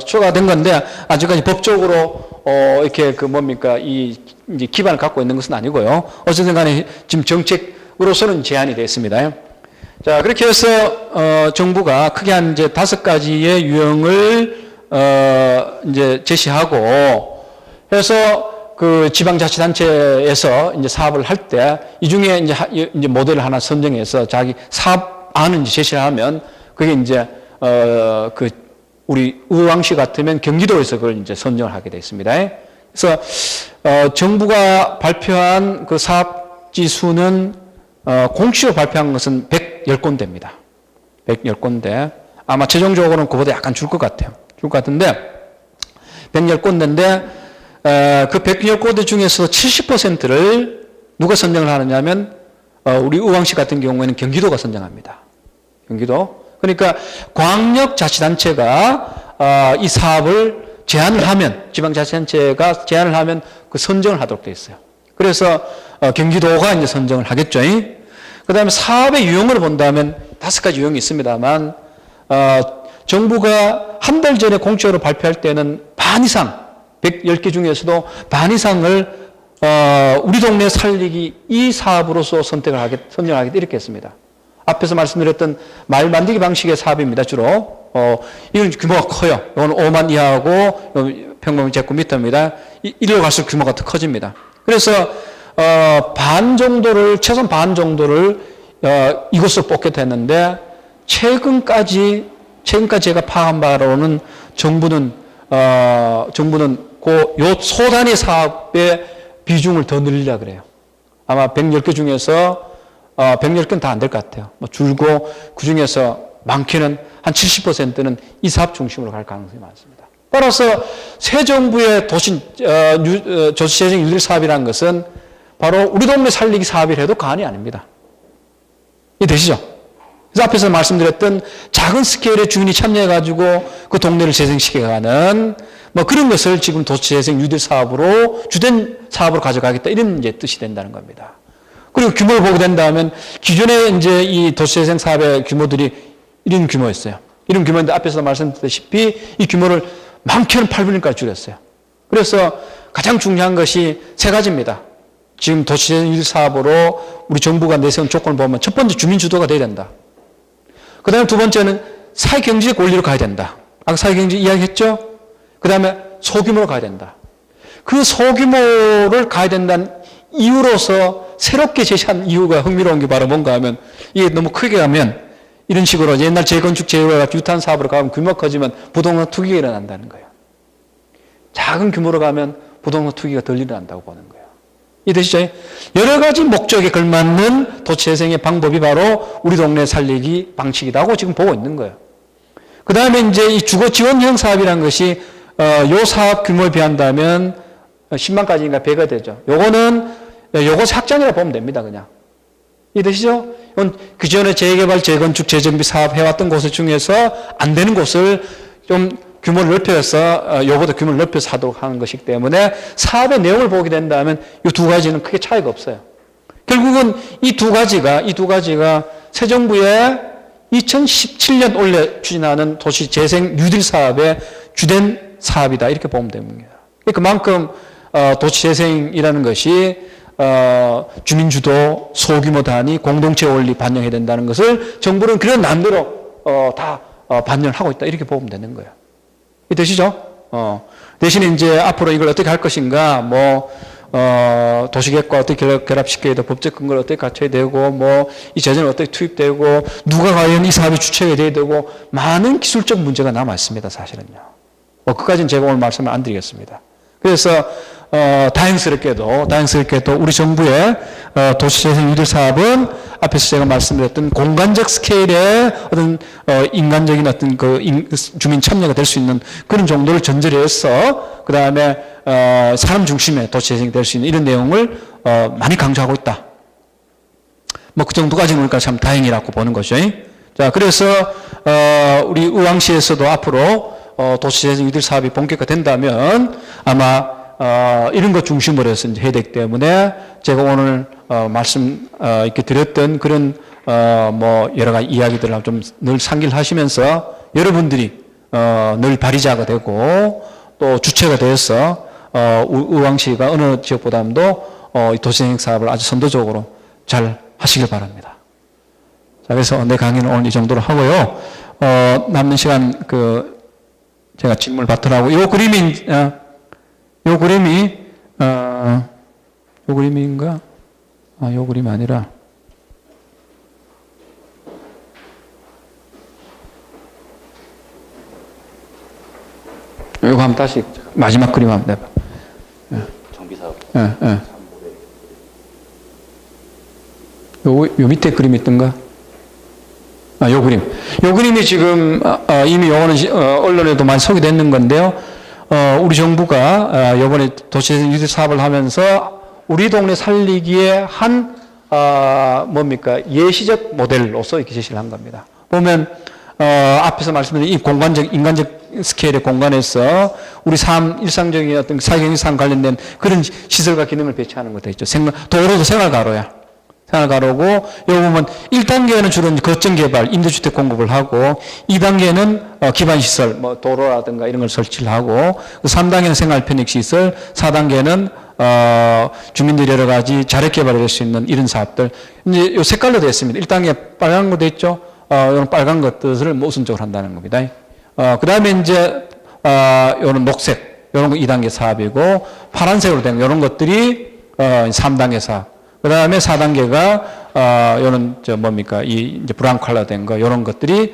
추가된 건데 아직까지 법적으로 이렇게 그 뭡니까 이제 기반을 갖고 있는 것은 아니고요. 어쨌든 간에 지금 정책으로서는 제한이 됐습니다. 자, 그렇게 해서 정부가 크게 한 이제 5가지의 유형을 이제 제시하고 해서 그 지방자치단체에서 이제 사업을 할 때 이 중에 이제 모델을 하나 선정해서 자기 사업안을 이제 제시를 하면 그게 이제 그 우리 의왕시 같으면 경기도에서 그걸 이제 선정을 하게 되어 있습니다. 그래서 정부가 발표한 그 사업지 수는 공식으로 발표한 것은 110건대입니다. 110건대. 아마 최종적으로는 그보다 약간 줄 것 같아요. 줄 것 같은데 110건대인데 그 110건대 중에서 70%를 누가 선정을 하느냐면 우리 의왕시 같은 경우에는 경기도가 선정합니다. 경기도. 그러니까 광역자치단체가 이 사업을 제안을 하면 지방자치단체가 제안을 하면 그 선정을 하도록 되어 있어요. 그래서 경기도가 이제 선정을 하겠죠. 그 다음에 사업의 유형으로 본다면 5가지 유형이 있습니다만 정부가 한 달 전에 공식적으로 발표할 때는 반 이상 110개 중에서도 반 이상을 우리 동네 살리기 이 사업으로서 선정을 하겠다 이렇게 했습니다. 앞에서 말씀드렸던 말 만들기 방식의 사업입니다. 주로 이건 규모가 커요. 이건 5만 이하고 평범제곱 미터입니다. 이리로 갈수록 규모가 더 커집니다. 그래서 반 정도를 최소한 반 정도를 이것으로 뽑게 됐는데 최근까지 제가 파악한 바로는 정부는 요 소단위 사업의 비중을 더 늘리려고 그래요. 아마 110개 중에서 110개는 다 안 될 것 같아요. 뭐 줄고 그 중에서 많게는 한 70%는 이 사업 중심으로 갈 가능성이 많습니다. 따라서 새 정부의 도시재생 유딜 사업이라는 것은 바로 우리 동네 살리기 사업이라 해도 과언이 아닙니다. 이해되시죠? 그래서 앞에서 말씀드렸던 작은 스케일의 주민이 참여해가지고 그 동네를 재생시켜가는 뭐 그런 것을 지금 도시재생 유딜 사업으로 주된 사업으로 가져가겠다 이런 이제 뜻이 된다는 겁니다. 그리고 규모를 보게 된다면 기존에 이제 이 도시재생 사업의 규모들이 이런 규모였어요. 이런 규모인데 앞에서 말씀드렸다시피 이 규모를 많게는 8분의 1까지 줄였어요. 그래서 가장 중요한 것이 3가지입니다. 지금 도시재생 유질 사업으로 우리 정부가 내세운 조건을 보면 첫 번째 주민 주도가 돼야 된다. 그 다음에 두 번째는 사회경제적 권리로 가야 된다. 아까 사회경제 이야기했죠? 그 다음에 소규모로 가야 된다. 그 소규모를 가야 된다는 이유로서 새롭게 제시한 이유가 흥미로운 게 바로 뭔가 하면 이게 너무 크게 가면 이런 식으로 옛날 재건축 재개발 같은 유탄 사업으로 가면 규모가 커지면 부동산 투기가 일어난다는 거예요. 작은 규모로 가면 부동산 투기가 덜 일어난다고 보는 거예요. 이해되시죠? 여러 가지 목적에 걸맞는 도시재생의 방법이 바로 우리 동네 살리기 방식이라고 지금 보고 있는 거예요. 그 다음에 이제 이 주거지원형 사업이라는 것이 요 사업 규모에 비한다면 10만까지인가 배가 되죠. 요거는 확장이라고 보면 됩니다. 그냥. 이해되시죠? 그 전에 재개발, 재건축, 재정비 사업 해왔던 곳 중에서 안 되는 곳을 좀 규모를 넓혀서 요보다 규모를 넓혀서 하도록 하는 것이기 때문에 사업의 내용을 보게 된다면 이 두 가지는 크게 차이가 없어요. 결국은 이 두 가지가 새 정부의 2017년 원래 추진하는 도시재생 뉴딜 사업의 주된 사업이다 이렇게 보면 됩니다. 그만큼 도시재생이라는 것이 주민주도, 소규모 단위, 공동체 원리 반영해야 된다는 것을 정부는 그런 남대로 다 반영을 하고 있다 이렇게 보면 되는 거예요. 되시죠? 대신에 이제 앞으로 이걸 어떻게 할 것인가, 도시계획과 어떻게 결합시켜야 되고, 법적 근거를 어떻게 갖춰야 되고, 이 재정을 어떻게 투입되고, 누가 과연 이 사업의 주체가 돼야 되고, 많은 기술적 문제가 남아있습니다, 사실은요. 그까지는 제가 오늘 말씀을 안 드리겠습니다. 그래서, 다행스럽게도 우리 정부의 도시재생 유딜 사업은 앞에서 제가 말씀드렸던 공간적 스케일의 어떤 인간적인 어떤 주민 참여가 될 수 있는 그런 정도를 전제로 해서 그 다음에 사람 중심의 도시재생이 될 수 있는 이런 내용을 많이 강조하고 있다. 그 정도까지는 우리가 참 다행이라고 보는 거죠. 자, 그래서 우리 의왕시에서도 앞으로 도시재생 유딜 사업이 본격화된다면 아마 이런 것 중심으로 해서 이제 해야 되기 때문에 제가 오늘 말씀 이렇게 드렸던 그런 여러 가지 이야기들을 좀 늘 상기를 하시면서 여러분들이 늘 발의자가 되고 또 주체가 되어서 의왕시가 어느 지역보다도 도시재생 사업을 아주 선도적으로 잘 하시길 바랍니다. 자, 그래서 내 강의는 오늘 이 정도로 하고요. 남는 시간 제가 질문을 받더라고. 요 그림인가? 요 그림이 아니라. 요거 한번 다시, 마지막 그림 한번 내봐. 정비사업. 요 밑에 그림이 있던가? 요 그림. 요 그림이 지금, 이미 요거는, 언론에도 많이 소개됐는 건데요. 우리 정부가 이번에 도시재생 유딜 사업을 하면서 우리 동네 살리기에 한 예시적 모델로서 이렇게 제시를 한 겁니다. 보면 앞에서 말씀드린 이 인간적 스케일의 공간에서 우리 일상적인 어떤 사회경제상 관련된 그런 시설과 기능을 배치하는 것도 있죠. 도로도 생활가로야. 생활가로고, 여기 보면 1단계는 주로 거점 개발, 임대주택 공급을 하고, 2단계는 기반시설, 도로라든가 이런 걸 설치를 하고, 3단계는 생활 편익시설, 4단계는 주민들이 여러 가지 자력 개발을 할 수 있는 이런 사업들. 이제 요 색깔로 되어 있습니다. 1단계 빨간 거 되어 있죠? 이런 빨간 것들을 우선적으로 한다는 겁니다. 그 다음에 이제, 요런 녹색, 요런 거 2단계 사업이고, 파란색으로 된 이런 것들이 3단계 사업. 그 다음에 4단계가, 이제 브라운 컬러 된 거, 요런 것들이,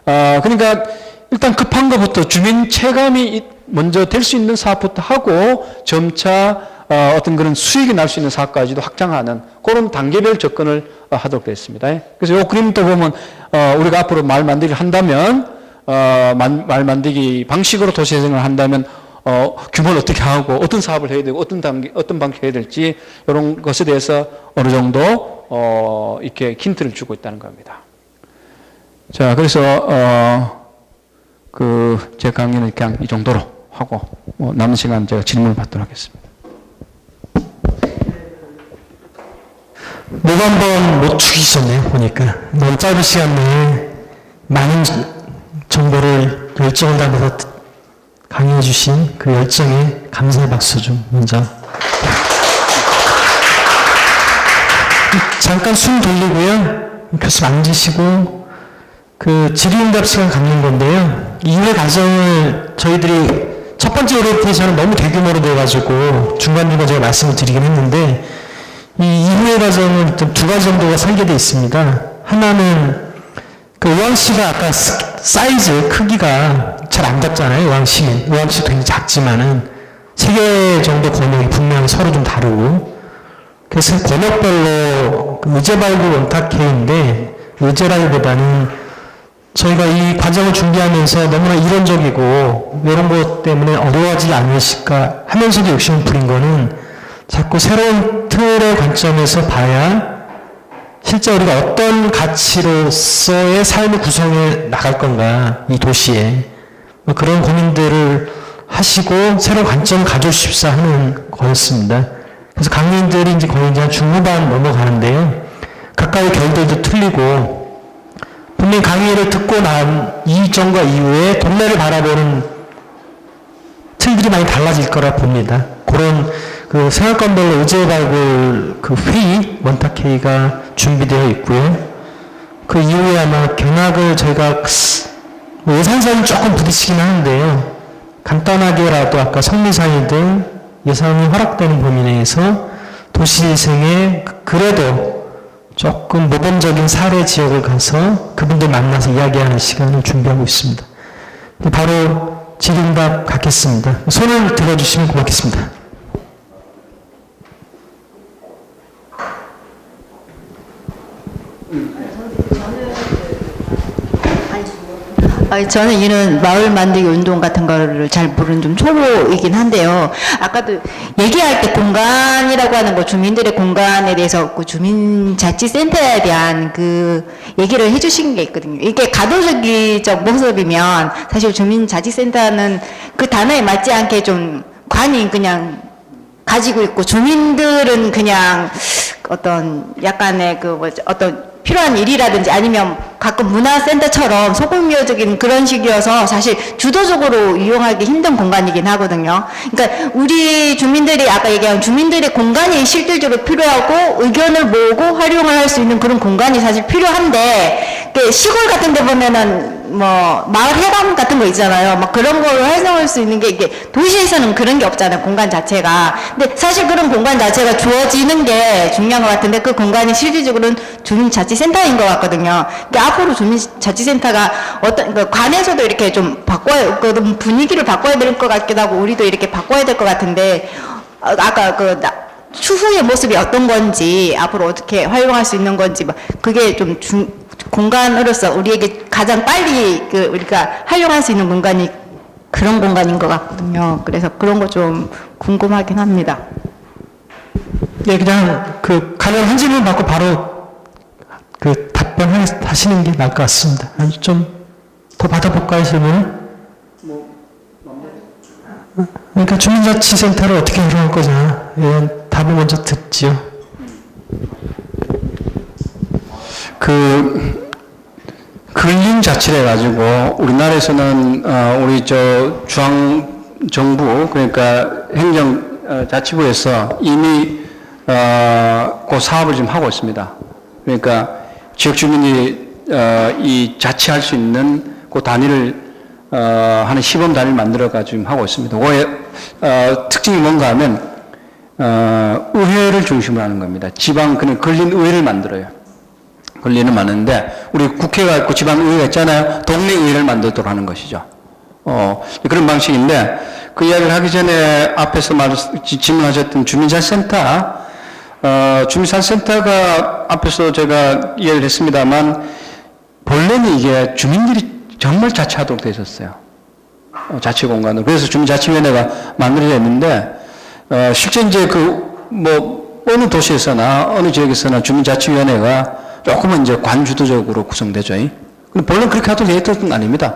그러니까 일단 급한 것부터 주민 체감이 먼저 될 수 있는 사업부터 하고, 점차, 어떤 그런 수익이 날 수 있는 사업까지도 확장하는 그런 단계별 접근을 하도록 되어 있습니다. 그래서 요 그림도 보면, 우리가 앞으로 말 만들기를 한다면, 말 만들기 방식으로 도시재생을 한다면, 규모를 어떻게 하고 어떤 사업을 해야 되고 어떤 방식을 해야 될지 이런 것에 대해서 어느 정도 이렇게 힌트를 주고 있다는 겁니다. 자, 그래서 제 강의는 그냥 이 정도로 하고 남은 시간 제가 질문을 받도록 하겠습니다. 뭐가 한번 못 죽이셨네요, 보니까. 너무 짧은 시간 내에 많은 정보를 열정을 다해서 강의해 주신 그 열정에 감사의 박수 좀 먼저. 잠깐 숨 돌리고요. 교수 앉으시고 그 질의응답 시간 갖는 건데요. 이회 과정을 저희들이 첫 번째 오리엔테이션은 너무 대규모로 돼가지고 중간중간 제가 말씀을 드리긴 했는데 이 이후의 과정은 두 가지 정도가 설계되어 있습니다. 하나는 그 의왕시가 아까 사이즈 크기가 잘 안 같잖아요. 의왕시도 굉장히 작지만은 3개 정도 권역이 분명히 서로 좀 다르고 그래서 권역별로 그 의제 발굴 원탁회인데 의제라기보다는 저희가 이 과정을 준비하면서 너무나 이론적이고 이런 것 때문에 어려워지지 않으실까 하면서도 욕심을 부린 거는 자꾸 새로운 틀의 관점에서 봐야 실제 우리가 어떤 가치로서의 삶을 구성해 나갈 건가 이 도시에 뭐 그런 고민들을 하시고 새로운 관점을 가져주십사 하는 거였습니다. 그래서 강의인들이 이제 거의 이제 중후반 넘어가는데요. 각각의 결들도 틀리고 분명히 강의를 듣고 난 이전과 이후에 동네를 바라보는 틀들이 많이 달라질 거라 봅니다. 그런 그 생활권별로 의제 발굴 그 회의, 원탁회의가 준비되어 있고요. 그 이후에 아마 견학을 저희가 뭐 예산상은 조금 부딪히긴 하는데요. 간단하게라도 아까 성미사이든 예산이 허락되는 범위 내에서 도시생의 그래도 조금 모범적인 사례 지역을 가서 그분들 만나서 이야기하는 시간을 준비하고 있습니다. 바로 질의응답 갖겠습니다. 손을 들어주시면 고맙겠습니다. 저는 이런 마을 만들기 운동 같은 거를 잘 모르는 좀 초보이긴 한데요. 아까도 얘기할 때 공간이라고 하는 거 주민들의 공간에 대해서 그 주민자치센터에 대한 그 얘기를 해주신 게 있거든요. 이게 가도적이적 모습이면 사실 주민자치센터는 그 단어에 맞지 않게 좀 관이 그냥 가지고 있고 주민들은 그냥 어떤 약간의 그 뭐지 어떤 필요한 일이라든지 아니면 가끔 문화센터처럼 소규모적인 그런 식이어서 사실 주도적으로 이용하기 힘든 공간이긴 하거든요. 그러니까 우리 주민들이 아까 얘기한 주민들의 공간이 실질적으로 필요하고 의견을 모으고 활용을 할 수 있는 그런 공간이 사실 필요한데 시골 같은 데 보면은 뭐 마을 회관 같은 거 있잖아요. 막 그런 거를 활성화할 수 있는 게 이게 도시에서는 그런 게 없잖아요. 공간 자체가. 근데 사실 그런 공간 자체가 주어지는 게 중요한 것 같은데 그 공간이 실질적으로는 주민자치센터인 것 같거든요. 그러니까 앞으로 주민자치센터가 어떤 그 관에서도 이렇게 좀 바꿔야 그 분위기를 바꿔야 될 것 같기도 하고 우리도 이렇게 바꿔야 될 것 같은데 아까 그 추후의 모습이 어떤 건지 앞으로 어떻게 활용할 수 있는 건지 그게 좀 공간으로서 우리에게 가장 빨리 그 우리가 활용할 수 있는 공간이 그런 공간인 것 같거든요. 그래서 그런 거 좀 궁금하긴 합니다. 네, 그냥 그 가능한 질문 받고 바로 그 답변하시는 게 나을 것 같습니다. 좀 더 받아볼까요, 질문을? 그러니까 주민자치센터를 어떻게 활용할 거냐 이런 답을 먼저 듣지요. 그 근린자치를 가지고 우리나라에서는 우리 저 중앙 정부 그러니까 행정자치부에서 이미 그 사업을 지금 하고 있습니다. 그러니까 지역 주민이 이 자치할 수 있는 그 단위를 하는 시범 단위를 만들어 가지고 지금 하고 있습니다. 그거의 특징이 뭔가 하면 의회를 중심으로 하는 겁니다. 지방 그냥 근린 의회를 만들어요. 권리는 많은데 우리 국회가 있고 지방의회가 있잖아요. 동네 의회를 만들도록 하는 것이죠. 그런 방식인데 그 이야기를 하기 전에 앞에서 질문하셨던 주민자치센터 주민자치센터가 앞에서 제가 이야기를 했습니다만 본래는 이게 주민들이 정말 자치하도록 되어 있었어요. 자치공간으로. 그래서 주민자치위원회가 만들어졌는데 실제 이제 어느 도시에서나 어느 지역에서나 주민자치위원회가 조금은 이제 관주도적으로 구성되죠. 근데 본래 그렇게 하도록 되어 있던 건 아닙니다.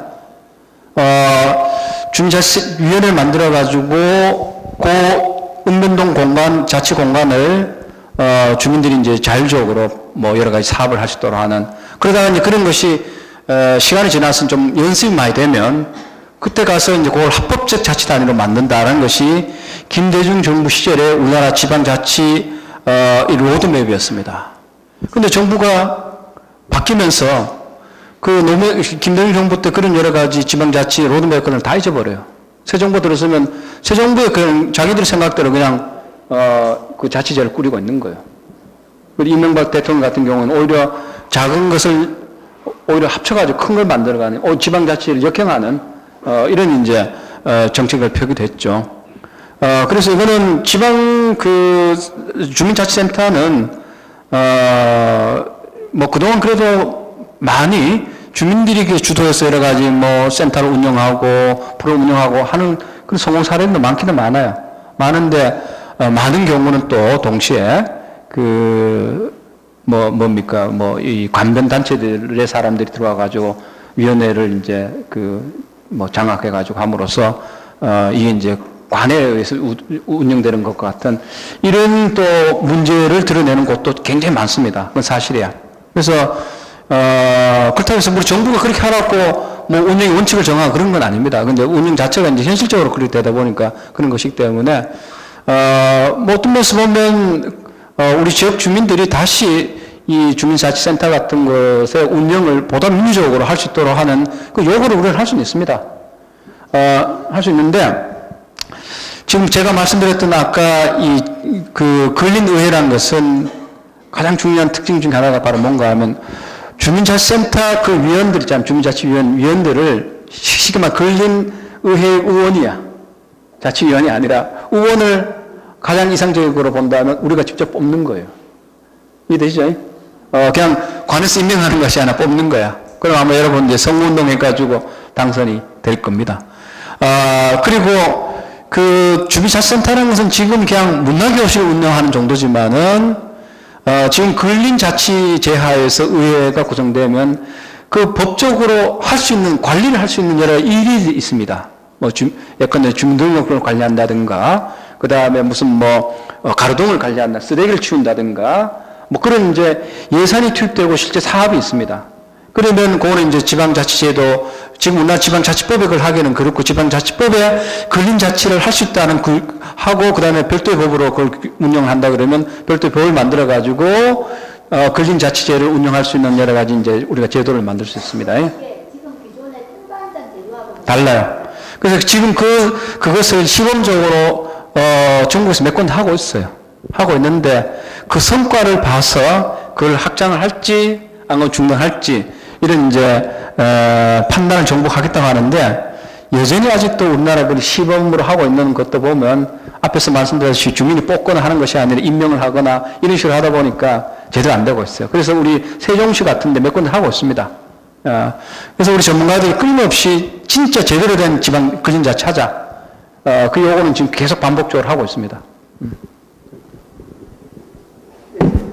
주민자치위원회를 만들어가지고 그 읍면동 공간, 자치 공간을 주민들이 이제 자율적으로 여러 가지 사업을 할 수 있도록 하는 그러다가 이제 그런 것이 시간이 지나서 좀 연습이 많이 되면 그때 가서 이제 그걸 합법적 자치 단위로 만든다는 것이 김대중 정부 시절에 우리나라 지방자치 이 로드맵이었습니다. 근데 정부가 바뀌면서 김대중 정부 때 그런 여러 가지 지방자치 로드맵을 다 잊어버려요. 새 정부 들어서면 새 정부에 그냥 자기들 생각대로 그냥 그 자치제를 꾸리고 있는 거예요. 그리고 이명박 대통령 같은 경우는 오히려 작은 것을 오히려 합쳐가지고 큰 걸 만들어가는 지방자치를 역행하는 이런 이제 정책을 펴게 됐죠. 그래서 이거는 지방 주민자치센터는 뭐 그동안 그래도 많이 주민들이 주도해서 여러 가지 뭐 센터를 운영하고 프로 운영하고 하는 그런 성공 사례도 많기는 많아요. 많은데 많은 경우는 또 동시에 이 관변 단체들의 사람들이 들어와 가지고 위원회를 이제 뭐 장악해 가지고 함으로써 이게 이제 관에 의해서 운영되는 것 같은 이런 또 문제를 드러내는 곳도 굉장히 많습니다. 그건 사실이야. 그래서 그렇다고 해서 우리 정부가 그렇게 하라고 뭐 운영의 원칙을 정하고 그런 건 아닙니다. 근데 운영 자체가 이제 현실적으로 그렇게 되다 보니까 그런 것이기 때문에 뭐 어떤 면에서 보면 우리 지역 주민들이 다시 이 주민자치센터 같은 것의 운영을 보다 민주적으로 할 수 있도록 하는 그 요구를 우리는 할 수는 있습니다. 할 수 있는데 지금 제가 말씀드렸던 아까 근린의회라는 것은 가장 중요한 특징 중에 하나가 바로 뭔가 하면 주민자치센터 위원들 있잖아요. 위원들을 쉽게 말해 근린의회 의원이야. 자치위원이 아니라 의원을 가장 이상적으로 본다면 우리가 직접 뽑는 거예요. 이해되시죠? 그냥 관에서 임명하는 것이 아니라 뽑는 거야. 그럼 아마 여러분 이제 선거운동 해가지고 당선이 될 겁니다. 그리고 주민자치센터라는 것은 지금 그냥 문화교실을 운영하는 정도지만은 지금 근린자치제 하에서 의회가 구성되면 법적으로 할 수 있는 관리를 할 수 있는 여러 일이 있습니다. 예컨대 주민등록을 관리한다든가, 그 다음에 무슨 가로등을 관리한다, 쓰레기를 치운다든가, 그런 이제 예산이 투입되고 실제 사업이 있습니다. 그러면 그거는 이제 지방자치제도, 지금 우리나라 지방자치법에 그걸 하기는 그렇고, 지방자치법에 근린자치를 할 수 있다는 하고, 그 다음에 별도의 법으로 그걸 운영을 한다 그러면 별도의 법을 만들어가지고, 근린자치제를 운영할 수 있는 여러 가지 이제 우리가 제도를 만들 수 있습니다. 지금 기존의 통관장 제도하고 달라요. 그래서 지금 그것을 시범적으로, 전국에서 몇 건 하고 있어요. 하고 있는데, 그 성과를 봐서 그걸 확장을 할지, 아니면 중단할지, 이런 이제, 판단을 정부가 하겠다고 하는데, 여전히 아직도 우리나라 시범으로 하고 있는 것도 보면, 앞에서 말씀드렸듯이 주민이 뽑거나 하는 것이 아니라 임명을 하거나 이런 식으로 하다 보니까 제대로 안 되고 있어요. 그래서 우리 세종시 같은데 몇 건 하고 있습니다. 그래서 우리 전문가들이 끊임없이 진짜 제대로 된 지방 근린자치 하자. 그 요구는 지금 계속 반복적으로 하고 있습니다.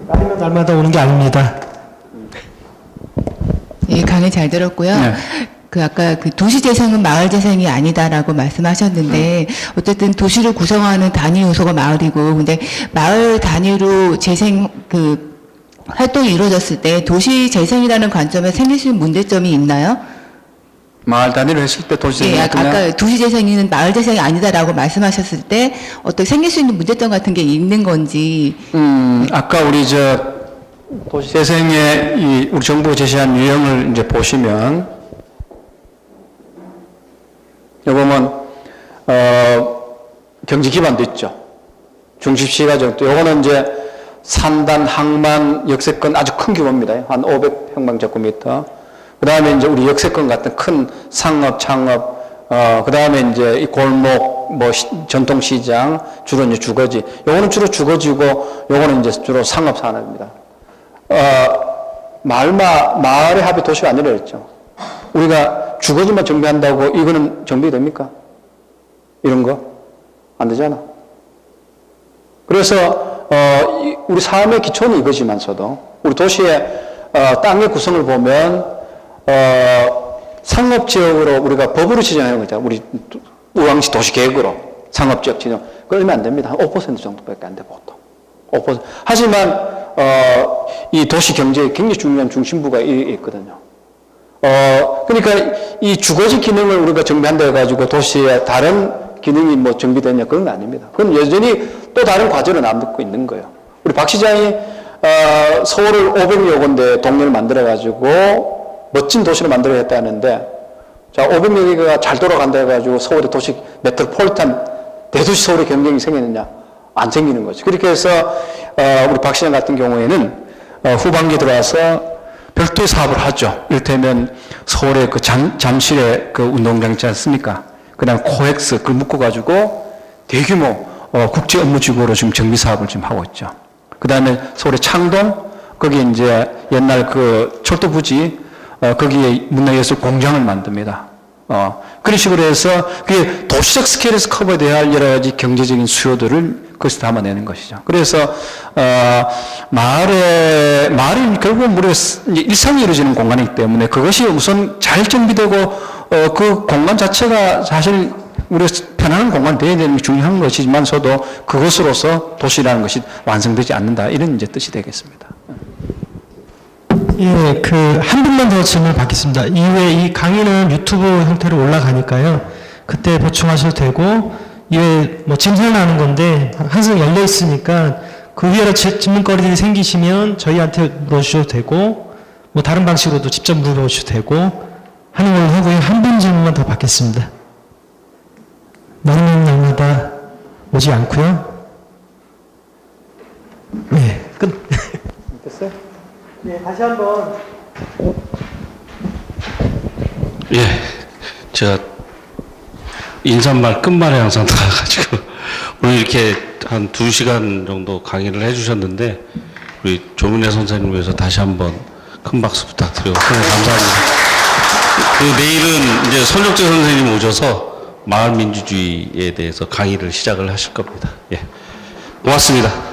날이면 날마다 오는 게 아닙니다. 예, 강의 잘 들었고요. 네. 아까 도시 재생은 마을 재생이 아니다라고 말씀하셨는데, 어쨌든 도시를 구성하는 단위 요소가 마을이고, 근데 마을 단위로 재생, 활동이 이루어졌을 때 도시 재생이라는 관점에 생길 수 있는 문제점이 있나요? 마을 단위로 했을 때 도시 예, 재생이 아까 도시 재생은 마을 재생이 아니다라고 말씀하셨을 때, 어떤 생길 수 있는 문제점 같은 게 있는 건지. 아까 우리 도시 재생의 우리 정부가 제시한 유형을 이제 보시면, 여기 보면, 경제 기반도 있죠. 중심시가 요거는 이제 산단, 항만, 역세권 아주 큰 규모입니다. 한 500평방제곱미터. 그 다음에 이제 우리 역세권 같은 큰 상업, 창업, 그 다음에 이제 이 골목, 전통시장, 주로 이제 주거지. 요거는 주로 주거지고, 요거는 이제 주로 상업 산업입니다. 마을의 합이 도시가 아니라 그랬죠. 우리가 주거지만 정비한다고 이거는 정비됩니까? 이런 거? 안 되잖아. 그래서, 우리 삶의 기초는 이거지만서도, 우리 도시의, 땅의 구성을 보면, 상업지역으로 우리가 법으로 지정하는 거 있잖아요. 우리 우왕시 도시계획으로 상업지역 지정. 그러면 안 됩니다. 한 5% 정도밖에 안 돼, 보통. 5%. 하지만, 이 도시 경제에 굉장히 중요한 중심부가 있거든요. 그러니까 이 주거지 기능을 우리가 정비한다 해가지고 도시의 다른 기능이 정비되냐 그런 거 아닙니다. 그건 여전히 또 다른 과제로 남고 있는 거예요. 우리 박 시장이 서울을 500여 군데 동네를 만들어가지고 멋진 도시를 만들어야겠다는데, 자, 500여개가 잘 돌아간다 해가지고 서울의 도시 메트로폴리탄 대도시 서울의 경쟁이 생기느냐? 안 생기는 거죠. 그렇게 해서 우리 박 시장 같은 경우에는 후반기에 들어와서 별도의 사업을 하죠. 이를테면 서울의 그 잠실의 그 운동장 있지 않습니까? 그다음 코엑스 그걸 묶어가지고 대규모 국제 업무지구로 지금 정비 사업을 지금 하고 있죠. 그다음에 서울의 창동 거기 이제 옛날 그 철도 부지 거기에 문화예술 공장을 만듭니다. 그런 식으로 해서 그게 도시적 스케일에서 커버돼야 할 여러 가지 경제적인 수요들을 거기서 담아내는 것이죠. 그래서 마을은 결국은 우리가 이제 일상이 이루어지는 공간이기 때문에 그것이 우선 잘 정비되고 그 공간 자체가 사실 우리가 편안한 공간이 되어야 되는 게 중요한 것이지만서도 그것으로서 도시라는 것이 완성되지 않는다 이런 이제 뜻이 되겠습니다. 예, 한 분만 더 질문 받겠습니다. 이후에 이 강의는 유튜브 형태로 올라가니까요. 그때 보충하셔도 되고, 이외에 뭐 질문하는 건데, 항상 열려 있으니까, 그 위에 질문거리들이 생기시면 저희한테 물어주셔도 되고, 뭐 다른 방식으로도 직접 물어보셔도 되고, 하는 걸로 하고요. 한 분 질문만 더 받겠습니다. 많은 날마다 오지 않고요. 네, 끝. 됐어요? 네, 다시 한번. 예, 제가 인사말 끝말에 항상 나가가지고 오늘 이렇게 한 2시간 정도 강의를 해주셨는데 우리 조민혜 선생님 위해서 다시 한번 큰 박수 부탁드리고 선생님 감사합니다. 그리고 내일은 이제 손혁재 선생님 오셔서 마을민주주의에 대해서 강의를 시작을 하실 겁니다. 예, 고맙습니다.